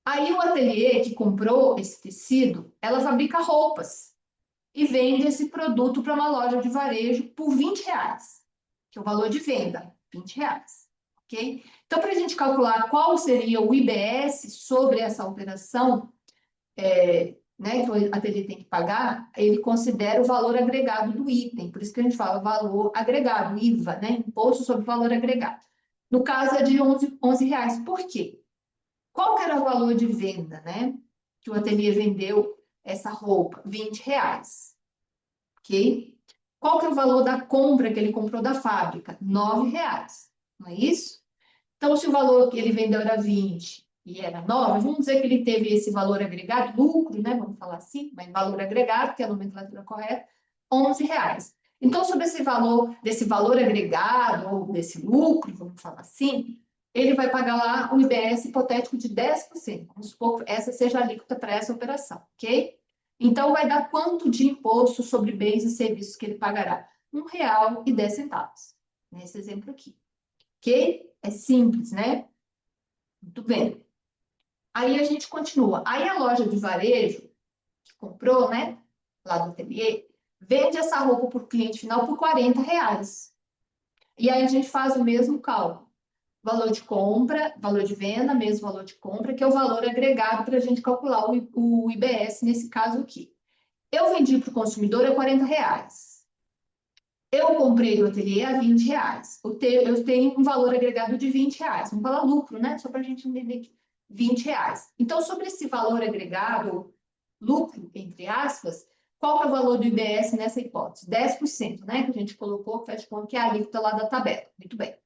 Speaker 1: Aí o ateliê que comprou esse tecido, ela fabrica roupas e vende esse produto para uma loja de varejo por R$ 20, que é o valor de venda, R$ 20, ok? Então, para a gente calcular qual seria o IBS sobre essa operação, né, que o ateliê tem que pagar, ele considera o valor agregado do item, por isso que a gente fala valor agregado, IVA, né, Imposto sobre Valor Agregado. No caso é de R$ 11. Por quê? Qual que era o valor de venda, né, que o ateliê vendeu essa roupa? R$ 20. Ok? Qual que é o valor da compra que ele comprou da fábrica? R$ 9, não é isso? Então, se o valor que ele vendeu era 20 e era 9, vamos dizer que ele teve esse valor agregado, lucro, né? Vamos falar assim, mas valor agregado, que é a nomenclatura correta, R$ 11. Então, sobre esse valor, desse valor agregado, ou desse lucro, vamos falar assim, ele vai pagar lá um IBS hipotético de 10%. Vamos supor que essa seja a alíquota para essa operação, ok? Então, vai dar quanto de imposto sobre bens e serviços que ele pagará? R$ 1,10, nesse exemplo aqui. Ok? É simples, né? Muito bem. Aí a gente continua. Aí a loja de varejo, que comprou, né, lá do ateliê, vende essa roupa para o cliente final por R$ 40. E aí a gente faz o mesmo cálculo. Valor de compra, valor de venda, mesmo valor de compra, que é o valor agregado para a gente calcular o IBS nesse caso aqui. Eu vendi para o consumidor a R$ 40. Eu comprei do ateliê a R$ 20. Eu tenho um valor agregado de R$ 20. Vamos falar lucro, né? Só para a gente entender que R$ 20. Então, sobre esse valor agregado, lucro, entre aspas, qual que é o valor do IBS nessa hipótese? 10%, né? Que a gente colocou, faz de conta que é a alíquota lá da tabela. Muito bem.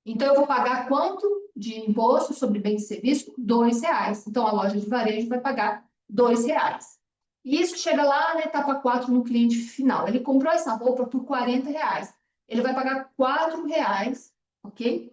Speaker 1: Então, eu vou pagar quanto de imposto sobre bens e serviços? R$ 2. Então, a loja de varejo vai pagar R$ 2. E isso chega lá na etapa 4 no cliente final. Ele comprou essa roupa por R$ 40. Ele vai pagar R$ 4, ok?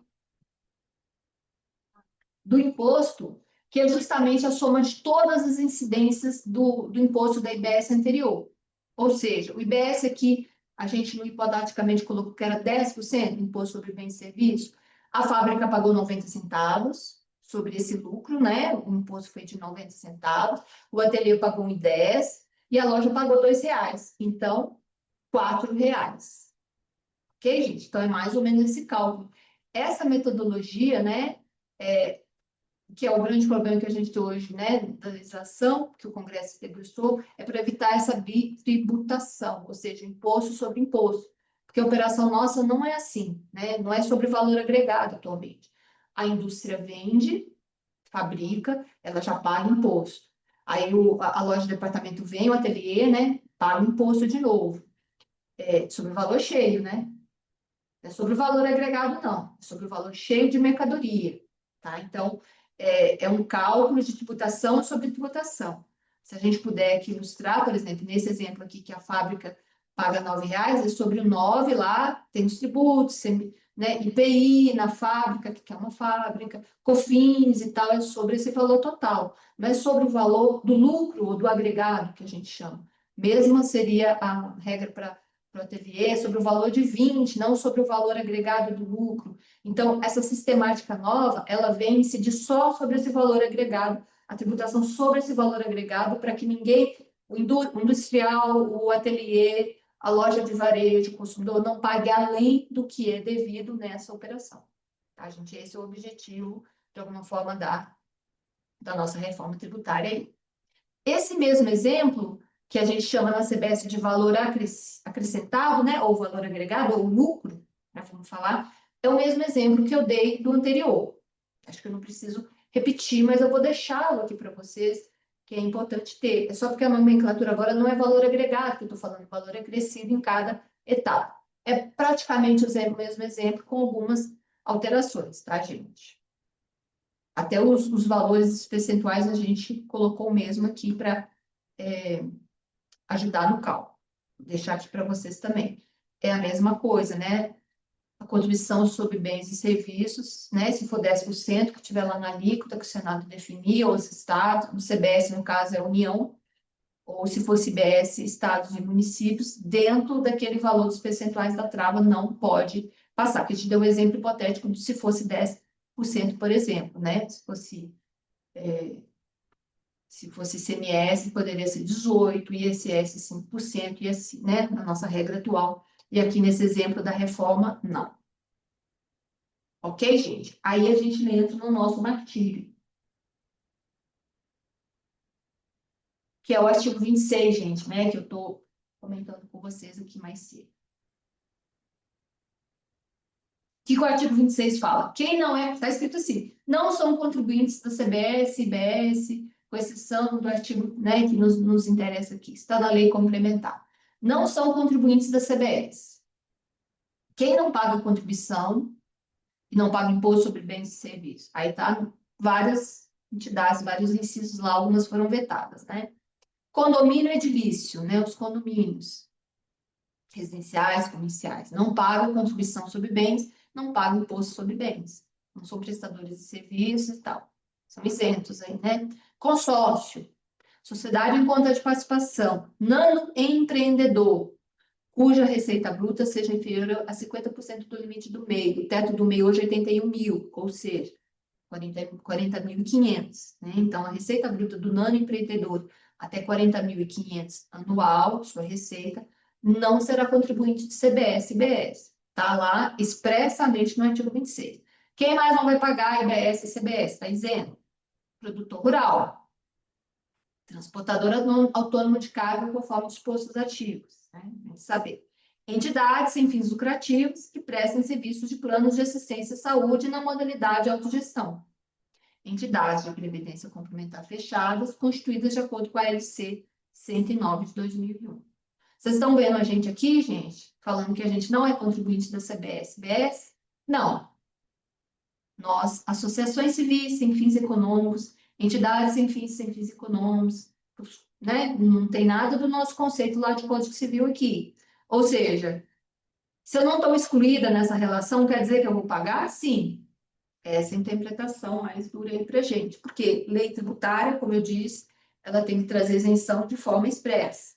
Speaker 1: Do imposto, que é justamente a soma de todas as incidências do imposto da IBS anterior. Ou seja, o IBS aqui, a gente hipoteticamente colocou que era 10%, imposto sobre bens e serviços. A fábrica pagou 90 centavos sobre esse lucro, né? O imposto foi de 90 centavos. O ateliê pagou 1,10 e a loja pagou R$ 2. Então, R$ 4. Ok, gente? Então, é mais ou menos esse cálculo. Essa metodologia, né? Que é o grande problema que a gente tem hoje, né, da legislação, que o Congresso debruçou, é para evitar essa bitributação, ou seja, imposto sobre imposto. Porque a operação nossa não é assim, né? Não é sobre valor agregado atualmente. A indústria vende, fabrica, ela já paga imposto. Aí a loja de departamento vem, o ateliê, né, paga imposto de novo. Sobre o valor cheio, né? Não é sobre o valor agregado, não. É sobre o valor cheio de mercadoria, tá? Então, é um cálculo de tributação sobre tributação. Se a gente puder aqui ilustrar, por exemplo, nesse exemplo aqui que a fábrica paga R$ 9, é sobre o 9 lá, tem os tributos, né, IPI na fábrica, que é uma fábrica, COFINS e tal, é sobre esse valor total. Não é sobre o valor do lucro ou do agregado, que a gente chama. Mesmo seria a regra para o ateliê, sobre o valor de 20, não sobre o valor agregado do lucro. Então, essa sistemática nova, ela vem incidir só sobre esse valor agregado, a tributação sobre esse valor agregado, para que ninguém, o industrial, o ateliê, a loja de varejo, o consumidor, não pague além do que é devido nessa operação. Tá, gente? Esse é o objetivo, de alguma forma, da nossa reforma tributária aí. Esse mesmo exemplo, que a gente chama na CBS de valor acrescentado, né, ou valor agregado, ou lucro, né, vamos falar, é o mesmo exemplo que eu dei do anterior. Acho que eu não preciso repetir, mas eu vou deixá-lo aqui para vocês, que é importante ter. É só porque a nomenclatura agora não é valor agregado, que eu estou falando, valor acrescido em cada etapa. É praticamente o mesmo exemplo, com algumas alterações, tá, gente? Até os valores percentuais a gente colocou o mesmo aqui para ajudar no cálculo. Vou deixar aqui para vocês também. É a mesma coisa, né? A contribuição sobre bens e serviços, né? Se for 10%, que tiver lá na alíquota que o Senado definir, ou os estados, no CBS, no caso, é a União, ou se for CBS, estados e municípios, dentro daquele valor dos percentuais da trava, não pode passar. Que a gente deu um exemplo hipotético de se fosse 10%, por exemplo, né? Se fosse ICMS, poderia ser 18%, ISS 5%, e assim, né? Na nossa regra atual. E aqui nesse exemplo da reforma, não. Ok, gente? Aí a gente entra no nosso martírio, que é o artigo 26, gente, né? Que eu estou comentando com vocês aqui mais cedo. O que o artigo 26 fala? Quem não é, está escrito assim, não são contribuintes da CBS, IBS, com exceção do artigo, né, que nos interessa aqui, está na lei complementar. Não são contribuintes da CBS. Quem não paga contribuição e não paga imposto sobre bens e serviços. Aí tá várias entidades, vários incisos lá, algumas foram vetadas, né? Condomínio edilício, né? Os condomínios residenciais, comerciais, não pagam contribuição sobre bens, não pagam imposto sobre bens. Não são prestadores de serviços e tal. São isentos aí, né? Consórcio, sociedade em conta de participação, nano empreendedor, cuja receita bruta seja inferior a 50% do limite do MEI. O teto do MEI hoje é 81 mil, ou seja, 40.500, né? Então, a receita bruta do nano empreendedor até 40.500 anual, sua receita, não será contribuinte de CBS e IBS. Está lá expressamente no artigo 26. Quem mais não vai pagar IBS e CBS? Está dizendo? Produtor rural, transportador autônomo de carga conforme disposto os artigos, né? Saber. Entidades sem fins lucrativos que prestem serviços de planos de assistência à saúde na modalidade autogestão. Entidades de previdência complementar fechadas, constituídas de acordo com a LC 109 de 2001. Vocês estão vendo a gente aqui, gente, falando que a gente não é contribuinte da CBS, BS? Não. Nós, associações civis sem fins econômicos, entidades sem fins econômicos, né? Não tem nada do nosso conceito lá de Código Civil aqui. Ou seja, se eu não estou excluída nessa relação, quer dizer que eu vou pagar? Sim. Essa interpretação mais dura aí para a gente. Porque lei tributária, como eu disse, ela tem que trazer isenção de forma expressa.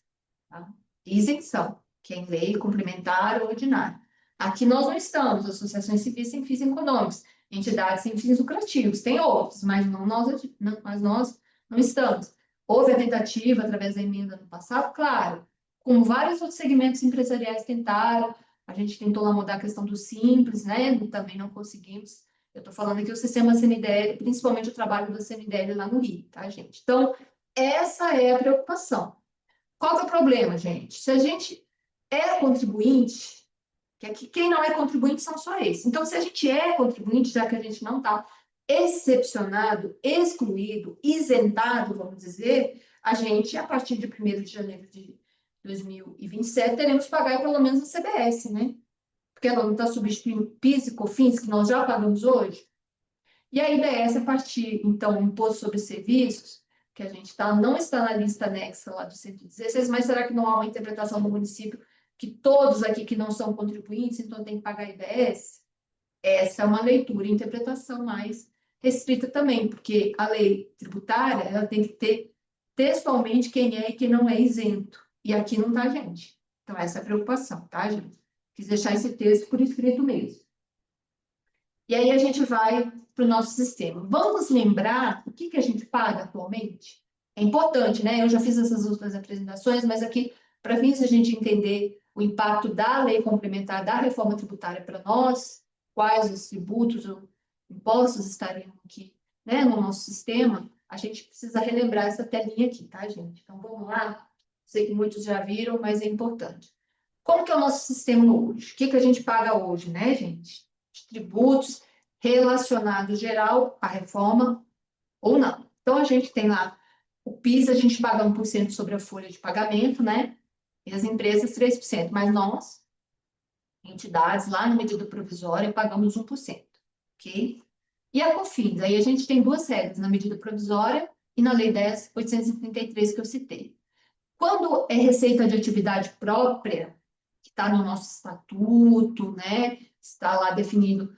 Speaker 1: Tá? Isenção, que é em lei complementar ou ordinária. Aqui nós não estamos, associações civis sem fins econômicos, entidades sem fins lucrativos, tem outros, mas nós não estamos. Houve a tentativa, através da emenda no passado, claro, como vários outros segmentos empresariais tentaram, a gente tentou lá mudar a questão do simples, né? Também não conseguimos. Eu estou falando aqui o sistema CNDL, principalmente o trabalho do CNDL lá no Rio, tá, gente? Então, essa é a preocupação. Qual que é o problema, gente? Se a gente é contribuinte, que aqui quem não é contribuinte são só esses. Então, se a gente é contribuinte, já que a gente não está excepcionado, excluído, isentado, vamos dizer, a gente, a partir de 1º de janeiro de 2027, teremos que pagar pelo menos a CBS, né? Porque ela não está substituindo PIS e COFINS, que nós já pagamos hoje. E a IBS, a partir, então, Imposto sobre Serviços, que a gente não está na lista anexa lá do 116, mas será que não há uma interpretação do município que todos aqui que não são contribuintes, então tem que pagar IBS? Essa é uma leitura e interpretação mais restrita também, porque a lei tributária, ela tem que ter textualmente quem é e quem não é isento. E aqui não está, gente. Então, essa é a preocupação, tá, gente? Quis deixar esse texto por escrito mesmo. E aí a gente vai para o nosso sistema. Vamos lembrar o que a gente paga atualmente? É importante, né? Eu já fiz essas outras apresentações, mas aqui, para fins a gente entender o impacto da lei complementar da reforma tributária para nós, quais os tributos ou impostos estariam aqui, né, no nosso sistema, A gente precisa relembrar essa telinha aqui, tá, gente? Então, vamos lá. Sei que muitos já viram, mas é importante. Como que é o nosso sistema hoje? O que que a gente paga hoje, né, gente? Os tributos relacionados geral à reforma ou não. Então, a gente tem lá o PIS, a gente paga 1% sobre a folha de pagamento, né? E as empresas 3%, mas nós, entidades, lá na medida provisória, pagamos 1%, ok? E a COFINS, aí a gente tem duas regras, na medida provisória e na Lei 10.833 que eu citei. Quando é receita de atividade própria, que está no nosso estatuto, né? Está lá definido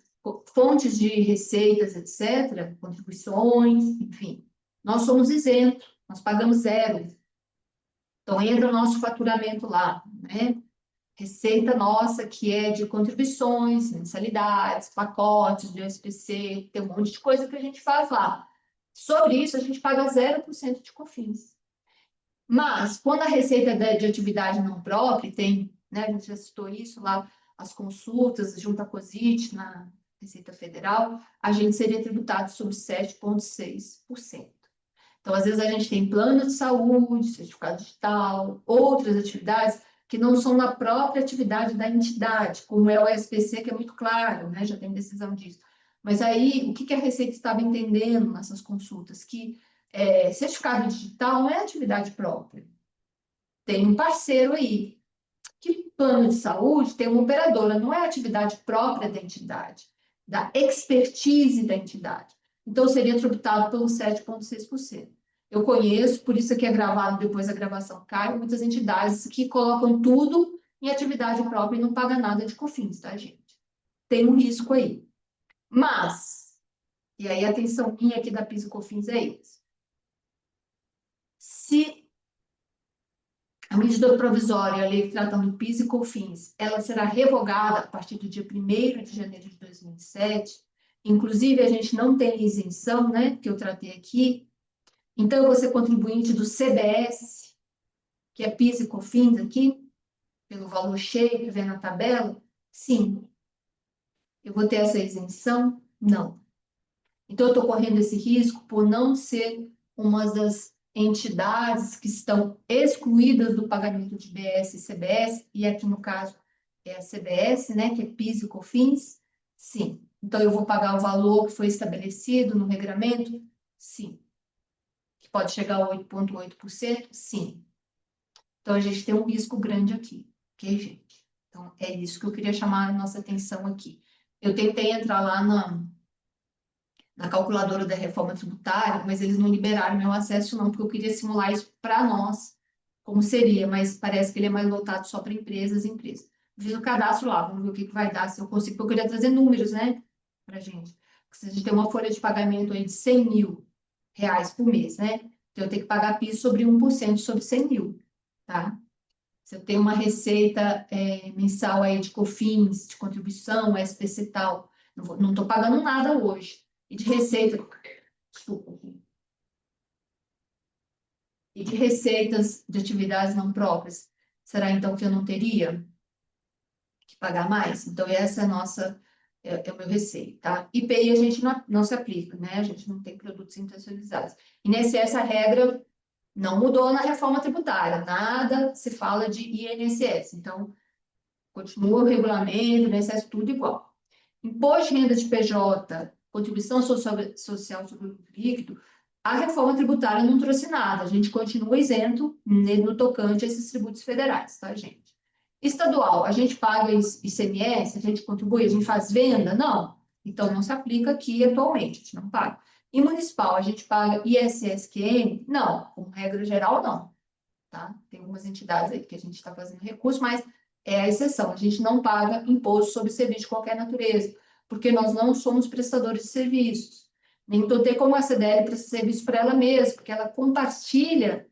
Speaker 1: fontes de receitas, etc., contribuições, enfim, nós somos isentos, nós pagamos zero. Então, entra o nosso faturamento lá, né? Receita nossa, que é de contribuições, mensalidades, pacotes do SPC, tem um monte de coisa que a gente faz lá. Sobre isso, a gente paga 0% de COFINS. Mas, quando a receita é de atividade não própria, tem, né, a gente já citou isso lá, as consultas junto à COSIT na Receita Federal, a gente seria tributado sobre 7,6%. Então, às vezes, a gente tem plano de saúde, certificado digital, outras atividades que não são na própria atividade da entidade, como é o SPC, que é muito claro, né? Já tem decisão disso. Mas aí, o que a Receita estava entendendo nessas consultas? Que certificado digital não é atividade própria. Tem um parceiro aí. Que plano de saúde tem uma operadora, não é atividade própria da entidade, da expertise da entidade. Então, seria tributado pelo 7,6%. Eu conheço, por isso que é gravado, depois a gravação cai, muitas entidades que colocam tudo em atividade própria e não pagam nada de COFINS, tá, gente? Tem um risco aí. Mas, e aí a atenção minha aqui da PIS e COFINS é isso. Se a medida provisória, a lei tratando PIS e COFINS, ela será revogada a partir do dia 1º de janeiro de 2007. Inclusive, a gente não tem isenção, né, que eu tratei aqui. Então, eu vou ser contribuinte do CBS, que é PIS e COFINS aqui, pelo valor cheio que vem na tabela? Sim. Eu vou ter essa isenção? Não. Então, eu estou correndo esse risco por não ser uma das entidades que estão excluídas do pagamento de BS e CBS, e aqui no caso é a CBS, né, que é PIS e COFINS? Sim. Então, eu vou pagar o valor que foi estabelecido no regramento? Sim. Que pode chegar a 8,8%? Sim. Então, a gente tem um risco grande aqui, ok, gente? Então, é isso que eu queria chamar a nossa atenção aqui. Eu tentei entrar lá na calculadora da reforma tributária, mas eles não liberaram meu acesso, não, porque eu queria simular isso para nós, como seria, mas parece que ele é mais voltado só para empresas e empresas. Fiz o cadastro lá, vamos ver o que vai dar, se eu consigo, porque eu queria trazer números, né, para gente. Porque se a gente tem uma folha de pagamento aí de 100 mil reais por mês, né, então eu tenho que pagar PIS sobre 1% sobre 100 mil, tá? Se eu tenho uma receita mensal aí de COFINS, de contribuição, SPC e tal, não estou pagando nada hoje. E de receita, desculpa, e de receitas de atividades não próprias, será então que eu não teria que pagar mais? Então, essa é a nossa, é o meu receio, tá? IPI a gente não se aplica, né? A gente não tem produtos intensificados. INSS, a regra não mudou na reforma tributária, nada se fala de INSS. Então, continua o regulamento, INSS, tudo igual. Imposto de renda de PJ, contribuição social sobre o lucro líquido, a reforma tributária não trouxe nada. A gente continua isento no tocante a esses tributos federais, tá, gente? Estadual, a gente paga ICMS, a gente contribui, a gente faz venda? Não. Então, não se aplica aqui atualmente, a gente não paga. E municipal, a gente paga ISSQN? Não, como regra geral, não. Tá? Tem algumas entidades aí que a gente está fazendo recurso, mas é a exceção. A gente não paga imposto sobre serviço de qualquer natureza, porque nós não somos prestadores de serviços. Nem tem como a CDL prestar serviço para ela mesma, porque ela compartilha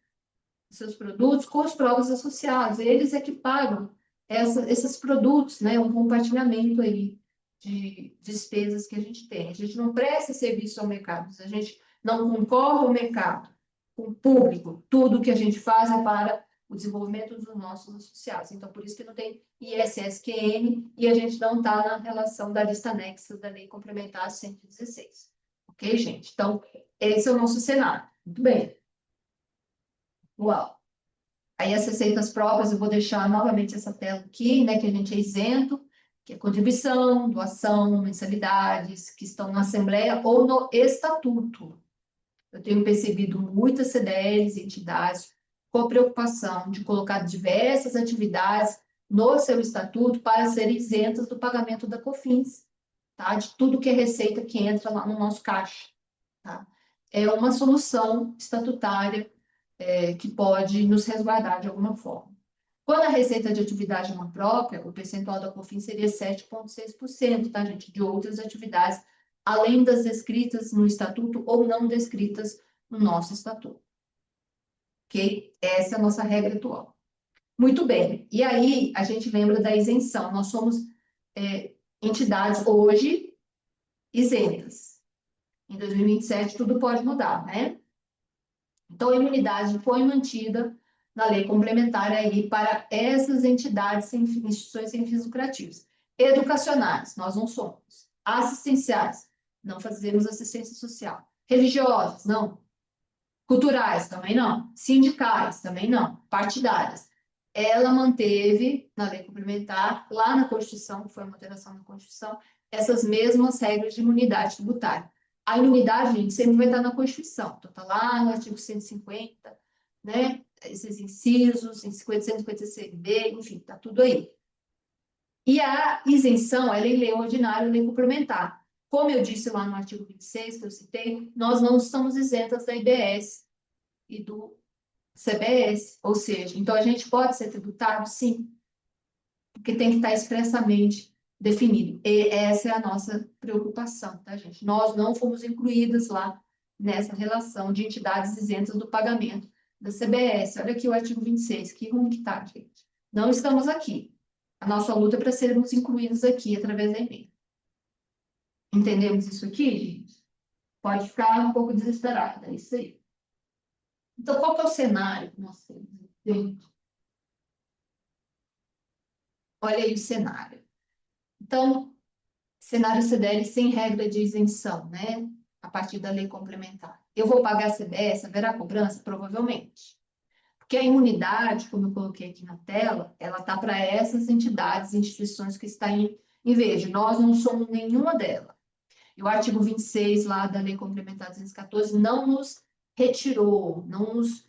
Speaker 1: seus produtos com os próprios associados. Eles é que pagam esses produtos, né? Um compartilhamento aí de despesas que a gente tem. A gente não presta serviço ao mercado, a gente não concorre ao mercado, com o público. Tudo que a gente faz é para o desenvolvimento dos nossos associados. Então, por isso que não tem ISSQN e a gente não está na relação da lista anexa da Lei Complementar 116. Ok, gente? Então, esse é o nosso cenário. Muito bem. Uau. Aí as receitas próprias, eu vou deixar novamente essa tela aqui, né, que a gente é isento, que é contribuição, doação, mensalidades, que estão na Assembleia ou no Estatuto. Eu tenho percebido muitas CDLs, entidades, com a preocupação de colocar diversas atividades no seu estatuto para serem isentas do pagamento da COFINS, tá? De tudo que é receita que entra lá no nosso caixa, tá? É uma solução estatutária que pode nos resguardar de alguma forma. Quando a receita de atividade não própria, o percentual da COFINS seria 7,6%, tá, gente? De outras atividades, além das descritas no estatuto ou não descritas no nosso estatuto. Ok? Essa é a nossa regra atual. Muito bem. E aí, a gente lembra da isenção. Nós somos entidades hoje isentas. Em 2027, tudo pode mudar, né? Então, a imunidade foi mantida na lei complementar aí para essas entidades, instituições sem fins lucrativos. Educacionais, nós não somos. Assistenciais, não fazemos assistência social. Religiosas, não. Culturais, também não. Sindicais, também não. Partidárias. Ela manteve, na lei complementar, lá na Constituição, que foi uma alteração na Constituição, essas mesmas regras de imunidade tributária. A imunidade, gente, sempre vai estar na Constituição. Então, está lá no artigo 150, né? Esses incisos, em 156b, enfim, está tudo aí. E a isenção, ela é em lei ordinária, lei complementar. Como eu disse lá no artigo 26, que eu citei, nós não estamos isentas da IBS e do CBS, ou seja, então a gente pode ser tributado, sim, porque tem que estar expressamente definido. E essa é a nossa preocupação, tá, gente? Nós não fomos incluídas lá nessa relação de entidades isentas do pagamento da CBS. Olha aqui o artigo 26, que ruim que tá, gente. Não estamos aqui. A nossa luta é para sermos incluídos aqui através da emenda. Entendemos isso aqui, gente? Pode ficar um pouco desesperada, é isso aí. Então, qual que é o cenário que nós temos, gente? Olha aí o cenário. Então, cenário CDL sem regra de isenção, né? A partir da lei complementar. Eu vou pagar a CBS, haverá cobrança? Provavelmente. Porque a imunidade, como eu coloquei aqui na tela, ela está para essas entidades, instituições que estão em verde. Nós não somos nenhuma delas. E o artigo 26 lá da lei complementar 214 não nos retirou, não nos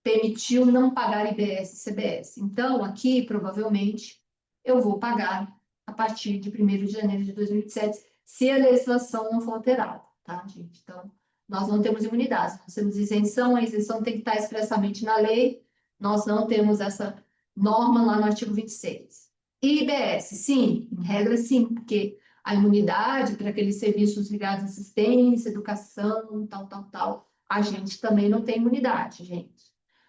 Speaker 1: permitiu não pagar IBS e CBS. Então, aqui, provavelmente, eu vou pagar a partir de 1º de janeiro de 2027, se a legislação não for alterada, tá, gente? Então, nós não temos imunidade, nós temos isenção, a isenção tem que estar expressamente na lei, nós não temos essa norma lá no artigo 26. E IBS, sim, em regra, sim, porque a imunidade para aqueles serviços ligados à assistência, educação, tal, a gente também não tem imunidade, gente.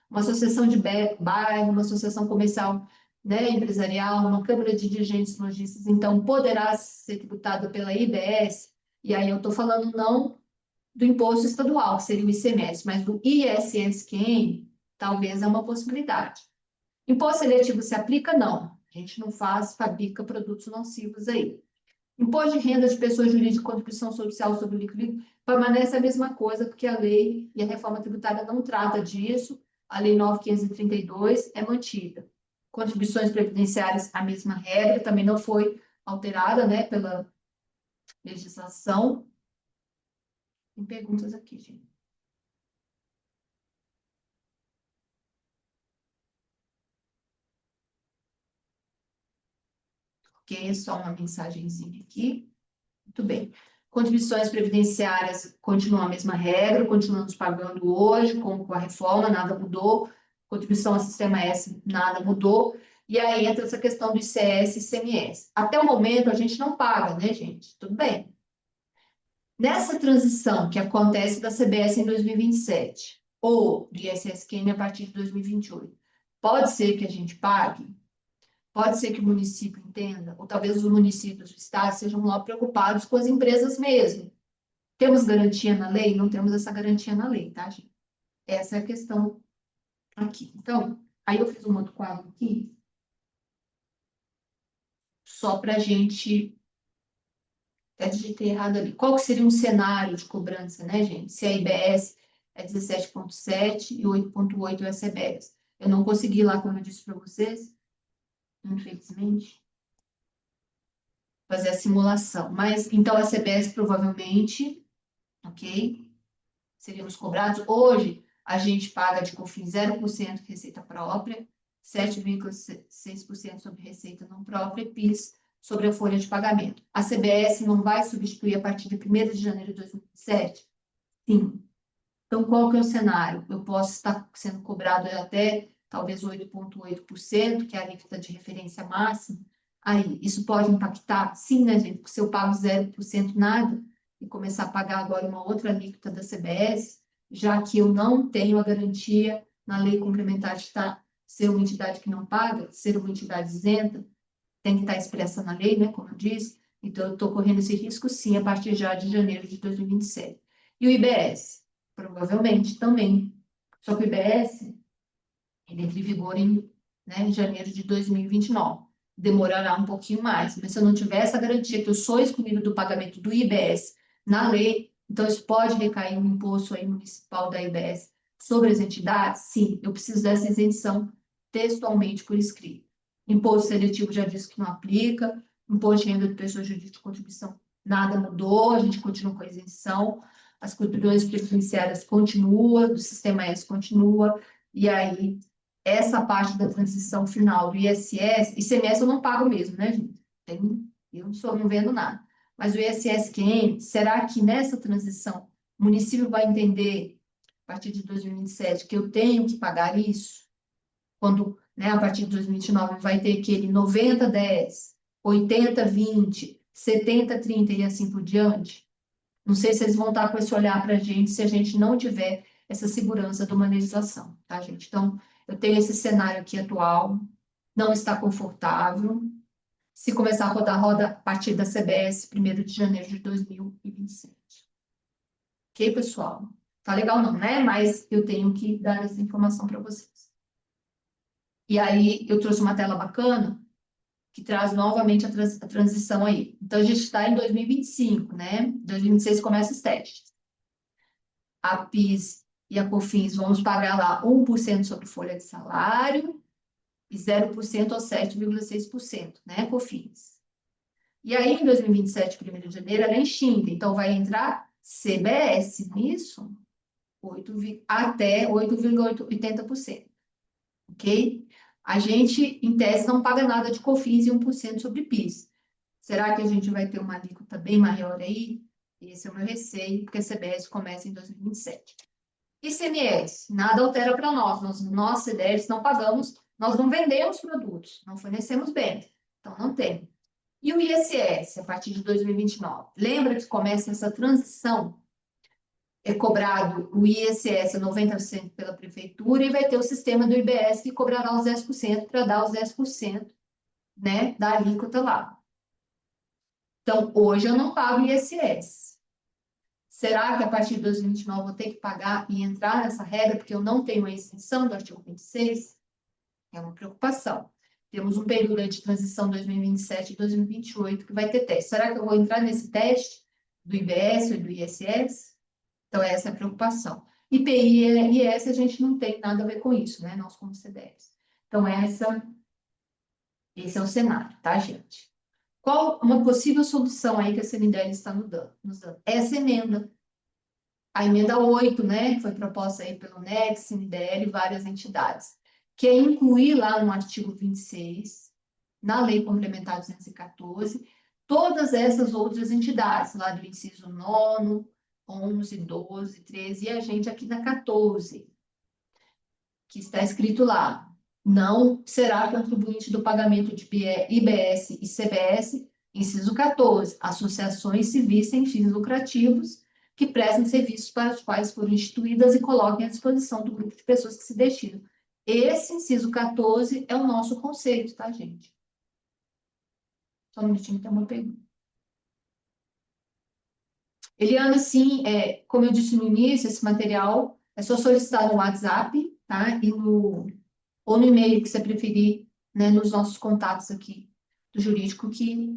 Speaker 1: Uma associação de bairro, uma associação comercial, né, empresarial, uma câmara de dirigentes lojistas, então poderá ser tributada pela IBS, e aí eu estou falando não do imposto estadual, que seria o ICMS, mas do ISSQN, talvez é uma possibilidade. Imposto seletivo se aplica? Não. A gente não fabrica produtos nocivos aí. Imposto de renda de pessoa jurídica e contribuição social sobre o líquido permanece a mesma coisa, porque a lei e a reforma tributária não trata disso. A Lei 9.532 é mantida. Contribuições previdenciárias, a mesma regra, também não foi alterada, né, pela legislação. Tem perguntas aqui, gente. Ok, só uma mensagenzinha aqui. Muito bem. Contribuições previdenciárias continuam a mesma regra, continuamos pagando hoje, com a reforma, nada mudou. Contribuição ao Sistema S, nada mudou. E aí entra essa questão do ICS e ICMS. Até o momento, a gente não paga, né, gente? Tudo bem. Nessa transição que acontece da CBS em 2027, ou do ISSQN a partir de 2028, pode ser que a gente pague? Pode ser que o município entenda, ou talvez os municípios do estado sejam logo preocupados com as empresas mesmo. Temos garantia na lei? Não temos essa garantia na lei, tá, gente? Essa é a questão aqui. Então, aí eu fiz um outro quadro aqui, só para a gente Até digitei errado ali. Qual que seria um cenário de cobrança, né, gente? Se a IBS é 17,7 e 8,8 é a CBS. Eu não consegui lá, como eu disse para vocês, infelizmente, fazer a simulação. Mas, então, a CBS provavelmente, ok? Seríamos cobrados. Hoje, a gente paga de COFINS 0% receita própria, 7,6% sobre receita não própria e PIS sobre a folha de pagamento. A CBS não vai substituir a partir de 1º de janeiro de 2027? Sim. Então, qual que é o cenário? Eu posso estar sendo cobrado até talvez 8,8%, que é a alíquota de referência máxima. Aí, isso pode impactar? Sim, né, gente? Porque se eu pago 0% nada e começar a pagar agora uma outra alíquota da CBS, já que eu não tenho a garantia na lei complementar de ser uma entidade que não paga, ser uma entidade isenta, tem que estar expressa na lei, né, como eu disse. Então, eu estou correndo esse risco, sim, a partir já de janeiro de 2027. E o IBS? Provavelmente também. Só que o IBS, ele entra em vigor em janeiro de 2029. Demorará um pouquinho mais, mas se eu não tiver essa garantia que eu sou excluído do pagamento do IBS na lei, então isso pode recair um imposto aí municipal da IBS sobre as entidades? Sim, eu preciso dessa isenção textualmente por escrito. Imposto seletivo já disse que não aplica, imposto de renda de pessoa jurídica de contribuição, nada mudou, a gente continua com a isenção, as contribuições previdenciárias continua, do sistema S continua, e aí essa parte da transição final do ISS, ICMS eu não pago mesmo, né, gente? Eu não vendo nada. Mas o ISS quem? Será que nessa transição o município vai entender, a partir de 2027, que eu tenho que pagar isso? Quando, né, a partir de 2029 vai ter aquele 90-10, 80-20, 70-30 e assim por diante? Não sei se eles vão estar com esse olhar para a gente se a gente não tiver essa segurança de monetização, tá, gente? Então, eu tenho esse cenário aqui atual, não está confortável. Se começar a rodar, roda a partir da CBS, 1º de janeiro de 2027. Ok, pessoal? Tá legal não, né? Mas eu tenho que dar essa informação para vocês. E aí, eu trouxe uma tela bacana, que traz novamente a transição aí. Então, a gente está em 2025, né? 2026 começa os testes. A PIS e a COFINS vamos pagar lá 1% sobre folha de salário e 0% ou 7,6%, né, COFINS. E aí, em 2027, 1º de janeiro, ela é extinta, então vai entrar CBS nisso, até 8,80%, ok? A gente, em tese, não paga nada de COFINS e 1% sobre PIS. Será que a gente vai ter uma alíquota bem maior aí? Esse é o meu receio, porque a CBS começa em 2027. ICMS, nada altera para nós CDLs não pagamos, nós não vendemos produtos, não fornecemos bens, então não tem. E o ISS, a partir de 2029? Lembra que começa essa transição? É cobrado o ISS 90% pela prefeitura e vai ter o sistema do IBS que cobrará os 10% para dar os 10%, né, da alíquota lá. Então, hoje eu não pago ISS. Será que a partir de 2029 eu vou ter que pagar e entrar nessa regra porque eu não tenho a isenção do artigo 26? É uma preocupação. Temos um período de transição 2027 e 2028 que vai ter teste. Será que eu vou entrar nesse teste do IBS ou do ISS? Então, essa é a preocupação. IPI e IS a gente não tem nada a ver com isso, né? Nós como CDS. Então, esse é o cenário, tá, gente? Qual uma possível solução aí que a CNDL está nos dando? Essa emenda. A emenda 8, né, que foi proposta aí pelo NEC, CNDL e várias entidades, que é incluir lá no artigo 26, na Lei Complementar 214, todas essas outras entidades, lá do inciso 9, 11, 12, 13, e a gente aqui na 14, que está escrito lá, não será contribuinte do pagamento de IBS e CBS, inciso 14, associações civis sem fins lucrativos, que prestem serviços para os quais foram instituídas e coloquem à disposição do grupo de pessoas que se destinam. Esse inciso 14 é o nosso conceito, tá, gente? Só um minutinho, tem uma pergunta. Eliana, sim, como eu disse no início, esse material é só solicitar no WhatsApp, tá? Ou no e-mail, que você preferir, né, nos nossos contatos aqui do jurídico, que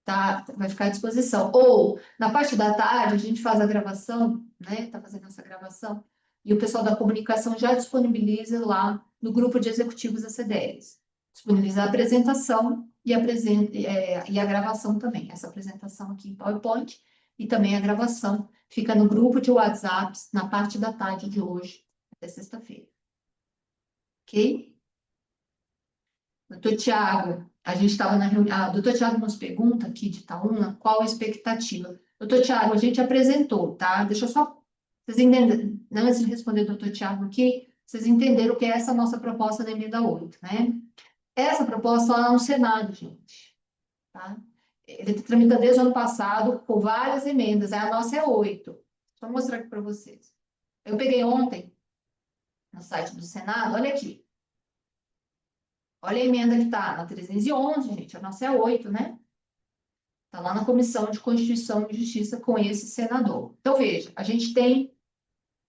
Speaker 1: tá? Vai ficar à disposição. Ou, na parte da tarde, a gente faz a gravação, né? Tá fazendo essa gravação, e o pessoal da comunicação já disponibiliza lá no grupo de executivos da CDLs. Disponibiliza a apresentação e a gravação também. Essa apresentação aqui em PowerPoint e também a gravação. Fica no grupo de WhatsApp na parte da tarde de hoje, até sexta-feira. Ok? Doutor Tiago, a gente estava na reunião. Doutor Tiago nos pergunta aqui de Itaúna qual a expectativa. Doutor Tiago, a gente apresentou, tá? Deixa eu só. Vocês entenderam, antes de responder o doutor Tiago aqui, vocês entenderam o que é essa nossa proposta da emenda 8, né? Essa proposta lá no Senado, gente, tá? Ele tramita desde o ano passado com várias emendas, a nossa é 8. Vou mostrar aqui para vocês. Eu peguei ontem no site do Senado, olha aqui. Olha a emenda que está na 311, gente, a nossa é 8, né? Está lá na Comissão de Constituição e Justiça com esse senador. Então, veja, a gente tem,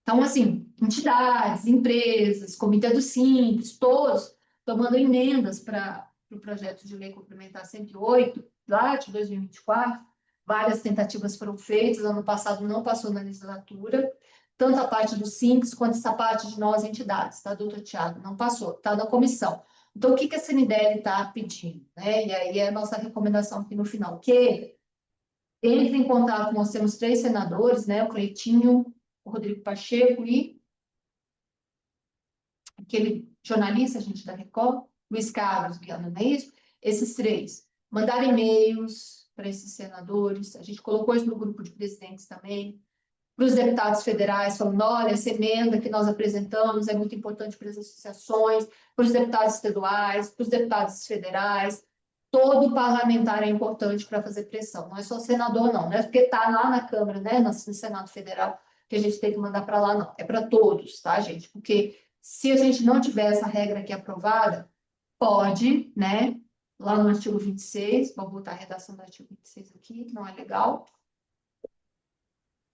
Speaker 1: então, assim, entidades, empresas, Comitê do Simples, todos tomando emendas para o projeto de lei complementar 108, lá de 2024. Várias tentativas foram feitas, ano passado não passou na legislatura, tanto a parte do Simples quanto essa parte de nós, entidades, tá, doutor Tiago? Não passou, está na comissão. Então, o que a CNDL está pedindo? Né? E aí é a nossa recomendação aqui no final, que entre em contato, nós temos 3 senadores, né? O Cleitinho, o Rodrigo Pacheco e aquele jornalista, gente da Record, Luiz Carlos Guiano, não é isso? Esses 3 mandaram e-mails para esses senadores, a gente colocou isso no grupo de presidentes também, para os deputados federais, falando, olha, essa emenda que nós apresentamos é muito importante para as associações, para os deputados estaduais, para os deputados federais, todo parlamentar é importante para fazer pressão, não é só senador, não é porque está lá na Câmara, né, no Senado Federal, que a gente tem que mandar para lá, não, é para todos, tá, gente? Porque se a gente não tiver essa regra aqui aprovada, pode, né, lá no artigo 26, vou botar a redação do artigo 26 aqui, não é legal.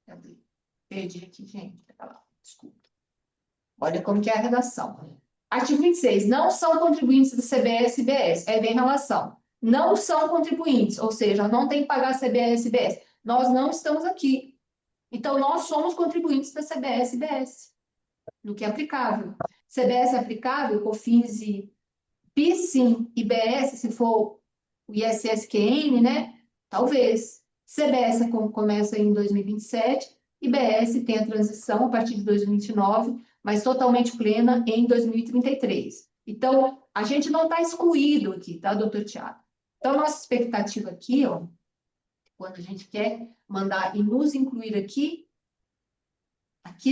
Speaker 1: Cadê? Perdi aqui, gente. Desculpa. Olha como que é a redação. Artigo 26. Não são contribuintes do CBS e BS. É bem relação. Não são contribuintes, ou seja, não tem que pagar CBS e BS. Nós não estamos aqui. Então, nós somos contribuintes da CBS e BS, no que é aplicável. CBS é aplicável, COFINS e PIS, sim, e BS, se for o ISSQN, né? Talvez. CBS começa em 2027, e BS tem a transição a partir de 2029, mas totalmente plena em 2033. Então, a gente não está excluído aqui, tá, doutor Tiago? Então, nossa expectativa aqui, ó, quando a gente quer mandar e nos incluir aqui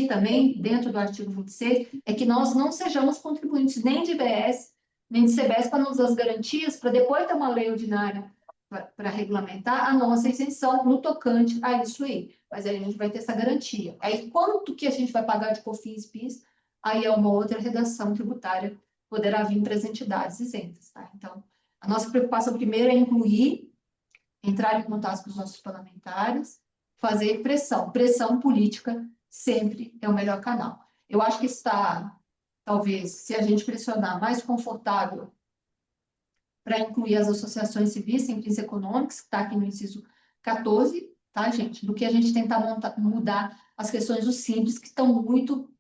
Speaker 1: também, dentro do artigo 26, é que nós não sejamos contribuintes nem de BS, nem de CBS, para nos dar as garantias, para depois ter uma lei ordinária para regulamentar a nossa isenção no tocante a isso aí. Mas aí a gente vai ter essa garantia. Aí, quanto que a gente vai pagar de COFINS, PIS, aí é uma outra redação tributária, poderá vir para as entidades isentas, tá? Então, a nossa preocupação primeiro é incluir, entrar em contato com os nossos parlamentares, fazer pressão política sempre é o melhor canal. Eu acho que está, talvez, se a gente pressionar, mais confortável para incluir as associações civis sem fins econômicos, que está aqui no inciso 14, tá, gente? Do que a gente tentar mudar as questões do simples, que estão muito,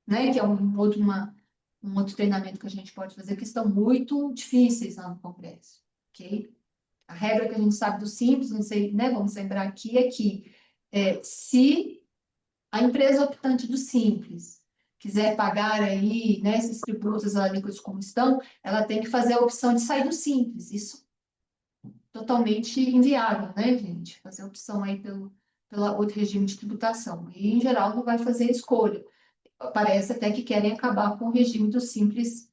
Speaker 1: né, que é um outro treinamento que a gente pode fazer, que estão muito difíceis lá no Congresso, ok? A regra que a gente sabe do simples, não sei, né, vamos lembrar aqui, é que se a empresa optante do simples quiser pagar aí, né, esses tributos alíquotas como estão, ela tem que fazer a opção de sair do simples. Isso totalmente inviável, né, gente? Fazer a opção aí pela outro regime de tributação. E, em geral, não vai fazer escolha. Parece até que querem acabar com o regime do simples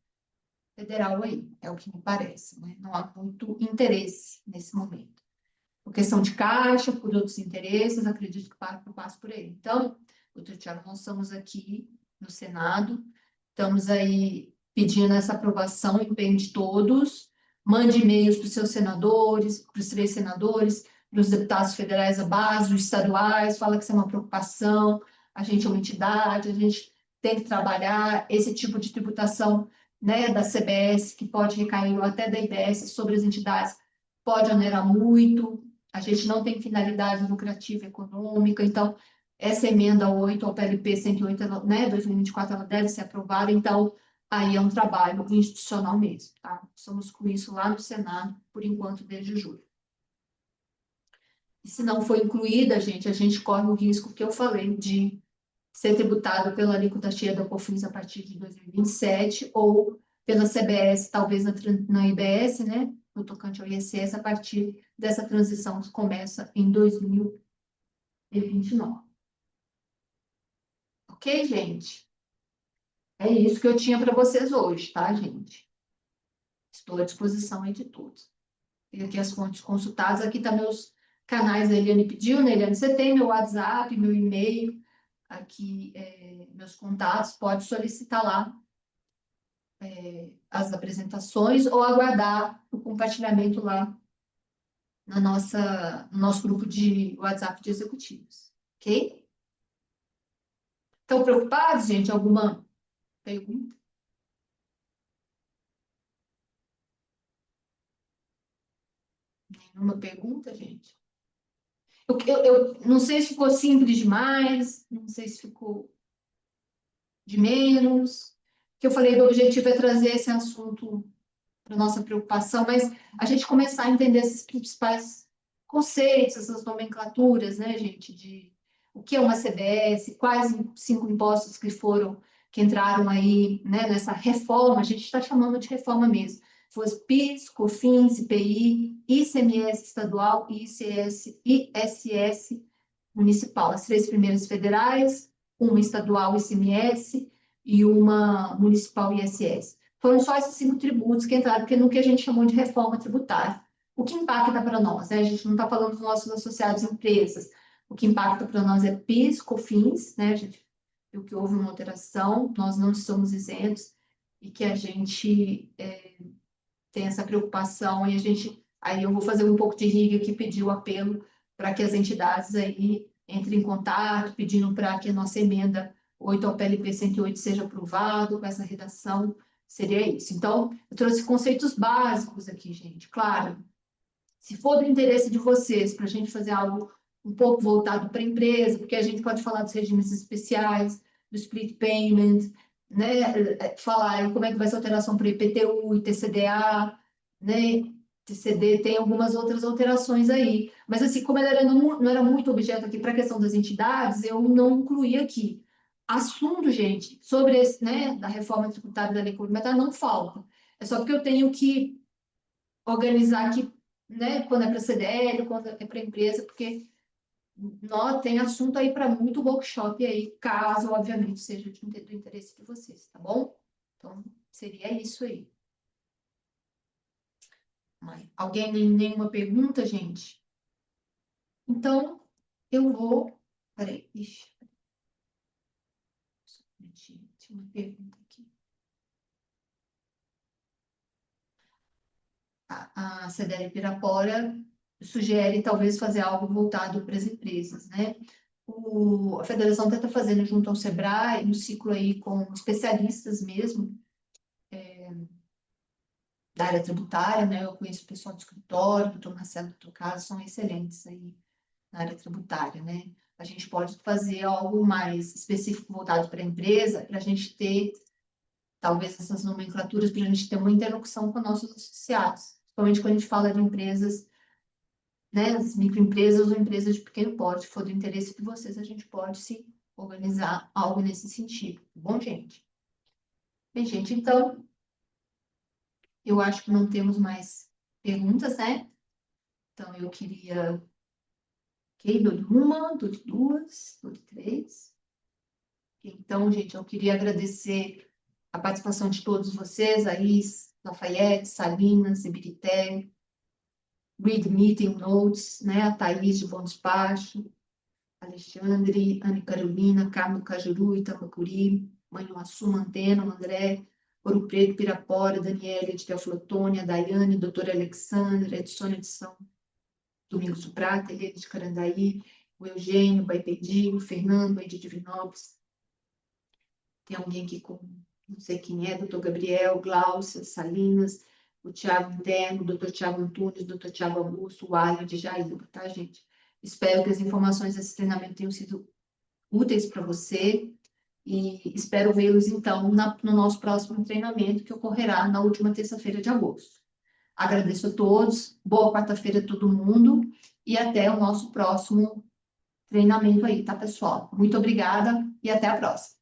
Speaker 1: federal aí. É o que me parece, né? Não há muito interesse nesse momento. Por questão de caixa, por outros interesses, acredito que passe por aí. Então, doutor Tiago, nós estamos aqui no Senado, estamos aí pedindo essa aprovação em bem de todos. Mande e-mails para os seus senadores, para os 3 senadores, para os deputados federais, a base, os estaduais, fala que isso é uma preocupação, a gente é uma entidade, a gente tem que trabalhar esse tipo de tributação, né, da CBS, que pode recair, ou até da IBS, sobre as entidades, pode onerar muito A gente não tem finalidade lucrativa econômica, então essa emenda 8 ao PLP 108, né, 2024, ela deve ser aprovada, então aí é um trabalho institucional mesmo, tá? Estamos com isso lá no Senado, por enquanto, desde julho. E se não for incluída, gente, a gente corre o risco que eu falei de ser tributado pela alíquota cheia da COFINS a partir de 2027 ou pela CBS, talvez na IBS, né, no tocante ao ISS, a partir dessa transição que começa em 2029. Ok, gente? É isso que eu tinha para vocês hoje, tá, gente? Estou à disposição aí de todos. Tem aqui as fontes consultadas, aqui tá meus canais, a Eliane pediu, né, Eliane? Você tem meu WhatsApp, meu e-mail, aqui, meus contatos, pode solicitar lá as apresentações ou aguardar o compartilhamento lá no nosso grupo de WhatsApp de executivos, ok? Estão preocupados, gente? Alguma pergunta? Nenhuma pergunta, gente? Eu não sei se ficou simples demais, não sei se ficou de menos. O que eu falei do objetivo é trazer esse assunto para nossa preocupação, mas a gente começar a entender esses principais conceitos, essas nomenclaturas, né, gente, de o que é uma CBS, quais 5 impostos que entraram aí, né, nessa reforma, a gente está chamando de reforma mesmo. Foi PIS, COFINS, IPI, ICMS estadual e ISS municipal. As 3 primeiras federais, uma estadual ICMS e uma municipal ISS. Foram só esses 5 tributos que entraram no que a gente chamou de reforma tributária. O que impacta para nós, né? A gente não está falando dos nossos associados empresas. O que impacta para nós é PIS, COFINS, né? A gente viu que houve uma alteração, nós não estamos isentos e que a gente tem essa preocupação e aí eu vou fazer um pouco de riga aqui, pedir o apelo para que as entidades aí entrem em contato, pedindo para que a nossa emenda 8 ao PLP 108 seja aprovado com essa redação, seria isso. Então, eu trouxe conceitos básicos aqui, gente. Claro, se for do interesse de vocês, para a gente fazer algo um pouco voltado para a empresa, porque a gente pode falar dos regimes especiais, do split payment, né? Falar como é que vai ser a alteração para IPTU, ITCDA, né? TCD, tem algumas outras alterações aí. Mas, assim, como ela não era muito objeto aqui para a questão das entidades, eu não incluí aqui. Assunto, gente, sobre esse, né, da reforma tributária da lei complementar não falta. É só porque eu tenho que organizar aqui, né, quando é para CDL, quando é para empresa, porque tem assunto aí para muito workshop aí, caso, obviamente, seja do interesse de vocês, tá bom? Então, seria isso aí. Alguém nenhuma pergunta, gente? Então, eu vou. Peraí, ixi. Tinha uma pergunta aqui. A CDL Pirapora sugere talvez fazer algo voltado para as empresas, né? A federação está fazendo junto ao Sebrae um ciclo aí com especialistas mesmo da área tributária, né? Eu conheço o pessoal do escritório, o doutor Marcelo e o doutor Carlos, são excelentes aí na área tributária, né? A gente pode fazer algo mais específico voltado para a empresa, para a gente ter, talvez, essas nomenclaturas, para a gente ter uma interlocução com nossos associados, principalmente quando a gente fala de empresas, né, as microempresas ou empresas de pequeno porte, se for do interesse de vocês, a gente pode se organizar algo nesse sentido. Tá bom, gente? Bem, gente, então, eu acho que não temos mais perguntas, né? Então, eu queria... Ok, dou-lhe uma, dou-lhe duas, dou-lhe três. Então, gente, eu queria agradecer a participação de todos vocês, Aís, Lafayette, Salinas, Ibirité, Read Meeting Notes, né? A Thaís de Bom Despacho, Alexandre, Ana Carolina, Carmo Cajuru, Itapacuri, Manhuaçu, Mantena, André, Ouro Preto, Pirapora, Daniela de Teoflotônia, Daiane, doutora Alexandra, Edsônia de São Domingos do Prata, Helene de Carandaí, o Eugênio, o Baipedi, o Fernando, aí de Divinópolis. Tem alguém aqui com, não sei quem é, doutor Gabriel, Glaucia, Salinas, o Tiago Interno, o doutor Tiago Antunes, o doutor Tiago Augusto, o Alho de Jaíba, tá, gente? Espero que as informações desse treinamento tenham sido úteis para você e espero vê-los, então, no nosso próximo treinamento, que ocorrerá na última terça-feira de agosto. Agradeço a todos, boa quarta-feira a todo mundo e até o nosso próximo treinamento aí, tá, pessoal? Muito obrigada e até a próxima.